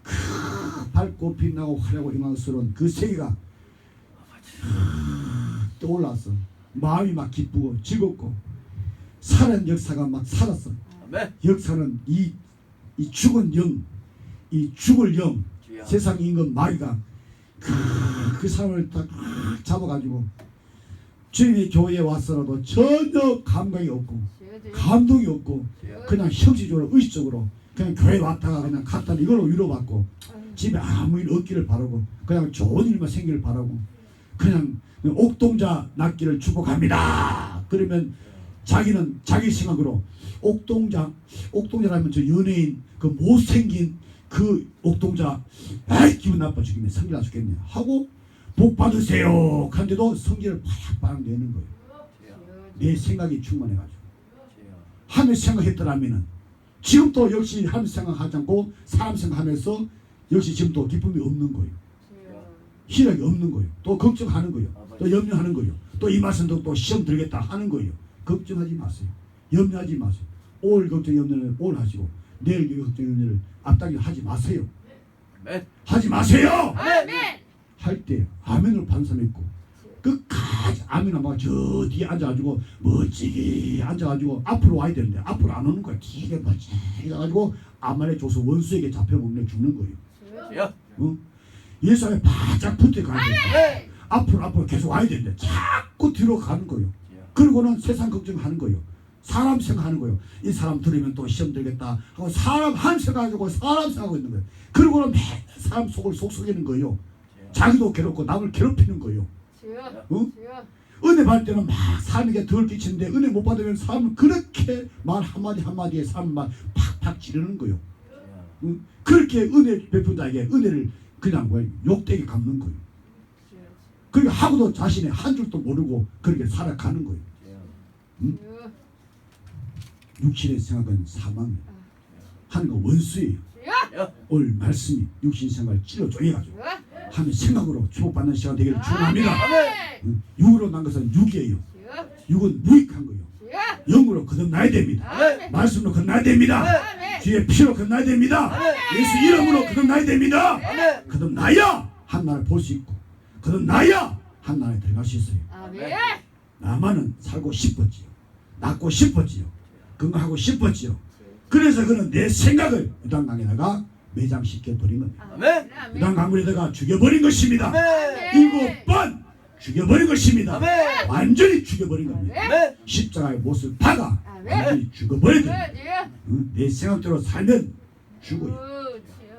그 밝고 빛나고 화려하고 영광스러운 그 세계가 떠올라서 마음이 막 기쁘고 즐겁고 살은 역사가 막 살았어. 아멘. 역사는 이 죽은 영, 이 죽을 영, 주여. 세상 임금 마귀가 그 사람을 딱 잡아가지고 주님의 교회에 왔어라도 전혀 감각이 없고 감동이 없고 그냥 형식적으로 의식적으로 그냥 교회 왔다가 그냥 갔다 이걸로 위로받고 집에 아무 일 없기를 바라고 그냥 좋은 일만 생기를 바라고 그냥 옥동자 낳기를 축복합니다. 그러면 자기는 자기 생각으로 옥동자라면 저 연예인 그 못생긴 그 옥동자 아이 기분 나빠 죽겠네 성질 나 죽겠네 하고 복 받으세요 한데도 성질을 바락바락 내는 거예요. 내 생각이 충만해가지고 하나님 생각했더라면은 지금도 역시 하나님 생각하지 않고 사람 생각하면서 역시 지금도 기쁨이 없는 거예요. 희락이 없는 거예요. 또 걱정하는 거예요. 또 염려하는 거예요. 또 이 말씀도 또 시험 들겠다 하는 거예요. 걱정하지 마세요. 염려하지 마세요. 올 걱정 염려를 올 하시고 내일 걱정 염려를 앞당겨 하지 마세요. 아멘. 하지 마세요. 아멘. 할 때 아멘으로 반사했고 끝까지 아멘 하면 저 뒤에 앉아가지고 멋지게 앉아가지고 앞으로 와야 되는데 앞으로 안 오는 거야. 길게 멋지게 가지고 아말에 줘서 원수에게 잡혀먹는 죽는 거예요. 주여. 어? 예수 앞에 바짝 붙어 가야 돼. 아멘. 앞으로 계속 와야 되는데 자꾸 뒤로 가는 거예요. 그리고는 세상 걱정하는 거예요. 사람 생각하는 거예요. 이 사람 들으면 또 시험 들겠다 하고 사람 한 생각하고 사람 생각하고 있는 거예요. 그리고는 매일 사람 속을 속썩이는 거예요. 자기도 괴롭고 남을 괴롭히는 거예요. 어? 은혜 받을 때는 막 사람에게 덜 끼치는데 은혜 못 받으면 사람은 그렇게 말 한마디 한마디에 사람 말 팍팍 지르는 거예요. 응? 그렇게 은혜 베푼 자에게 은혜를 그냥 뭐 욕되게 갚는 거예요. 그러니까 하고도 자신의 한 줄도 모르고 그렇게 살아가는 거예요. 응? 육신의 생각은 사망이에요. 하나님과 원수예요. 오늘 말씀이 육신 생각을 찔러 쪼개가지고 하나님 생각으로 축복받는 시간 되기를 축원합니다. 응? 육으로 난 것은 육이에요. 육은 무익한 거예요. 영으로 거듭나야 됩니다. 말씀으로 거듭나야 됩니다. 주의 피로 거듭나야 됩니다. 예수 이름으로 거듭나야 됩니다. 거듭나야 한 나라를 볼 수 있고 거듭나야 한 나라에 들어갈 수 있어요. 나만은 살고 싶었지요. 낳고 싶었지요. 건강하고 싶었지요. 그래서 그는 내 생각을 유단강에다가 매장시켜 버린 겁니다. 아멘. 유단강물에다가 죽여버린 것입니다. 아멘. 7번 죽여버린 것입니다. 아멘. 완전히 죽여버린 겁니다. 아멘. 십자가의 못을 박아 완전히 죽어버려야 됩니다. 응? 내 생각대로 살면 죽어요.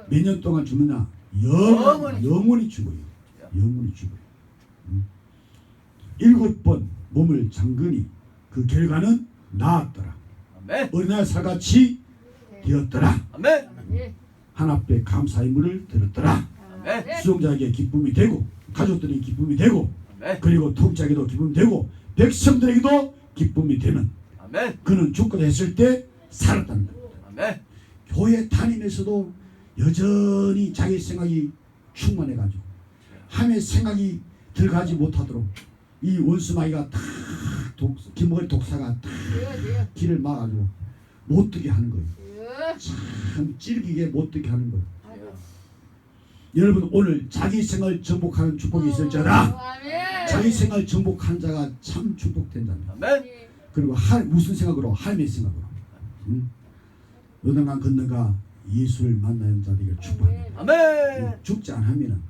몇 년 동안 죽느냐? 영원히 죽어요. 영원히 죽어요. 응? 7번 몸을 잠그니 그 결과는 나았더라. 아멘. 어린아이 살같이 되었더라. 아멘. 하나 앞에 감사의 물을 들었더라. 아멘. 수종자에게 기쁨이 되고 가족들이 기쁨이 되고 아멘. 그리고 통치자에게도 기쁨이 되고 백성들에게도 기쁨이 되는 아멘. 그는 죽고자 했을 때 살았다는 겁니다. 아멘. 교회 다니면서도 여전히 자기 생각이 충만해가지고 함의 생각이 들어가지 못하도록 이 원수마귀가 다 김목의 독사가 다 길을 막아가지고 못 뜨게 하는 거예요. 참 찔기게 못 뜨게 하는 거예요. 여러분 오늘 자기 생각을 정복하는 축복이 있을지어다. 자기 생각을 정복한 자가 참 축복된 자입니다. 아멘. 그리고 무슨 생각으로? 하나님의 생각으로. 응? 요단강 건너가 예수를 만나는 자들에게 축복합니다. 아멘. 죽지 않으면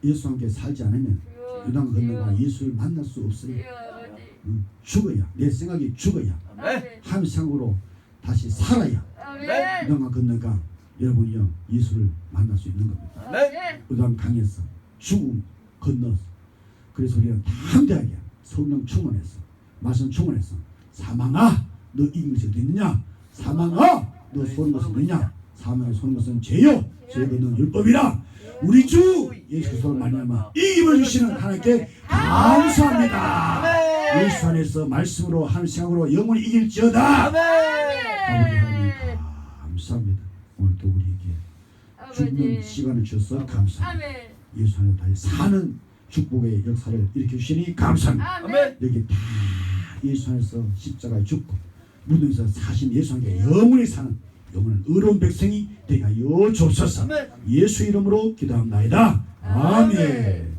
예수와 함께 살지 않으면 요단강 건너가 예수를 만날 수 없어요. 응? 죽어야 내 생각이 죽어야 아멘. 하나님 생각으로 다시 살아야 요단강 건너가 여러분이요 예수를 만날 수 있는 겁니다. 아멘. 요단강에서 죽음 건너서 그래서 우리는 담대하게 성령 충만해서 말씀 충만해서 사망아 너 이긴 것이 어디 있느냐? 사망아 너 쏘는 것이 어디냐? 사망에 쏘는 것은 죄요 죄에 걷는 율법이라 우리 주 예수 그리스도로 말미암아 이김을 주시는 하나님께 감사합니다. 예수 안에서 말씀으로 하는 생각으로 영원히 이길지어다. 아멘. 아버지 하나님 감사합니다. 오늘도 우리에게 죽는 시간을 주셔서 감사합니다. 예수 안에 다시 사는 축복의 역사를 일으켜 주시니 감사합니다. 아멘. 여기 다 예수 안에서 십자가에 죽고 무덤에서 사신 예수 안에 영원히 사는 영원한 의로운 백성이 되게 하여 주옵소서. 아멘. 예수 이름으로 기도합나이다. 아멘.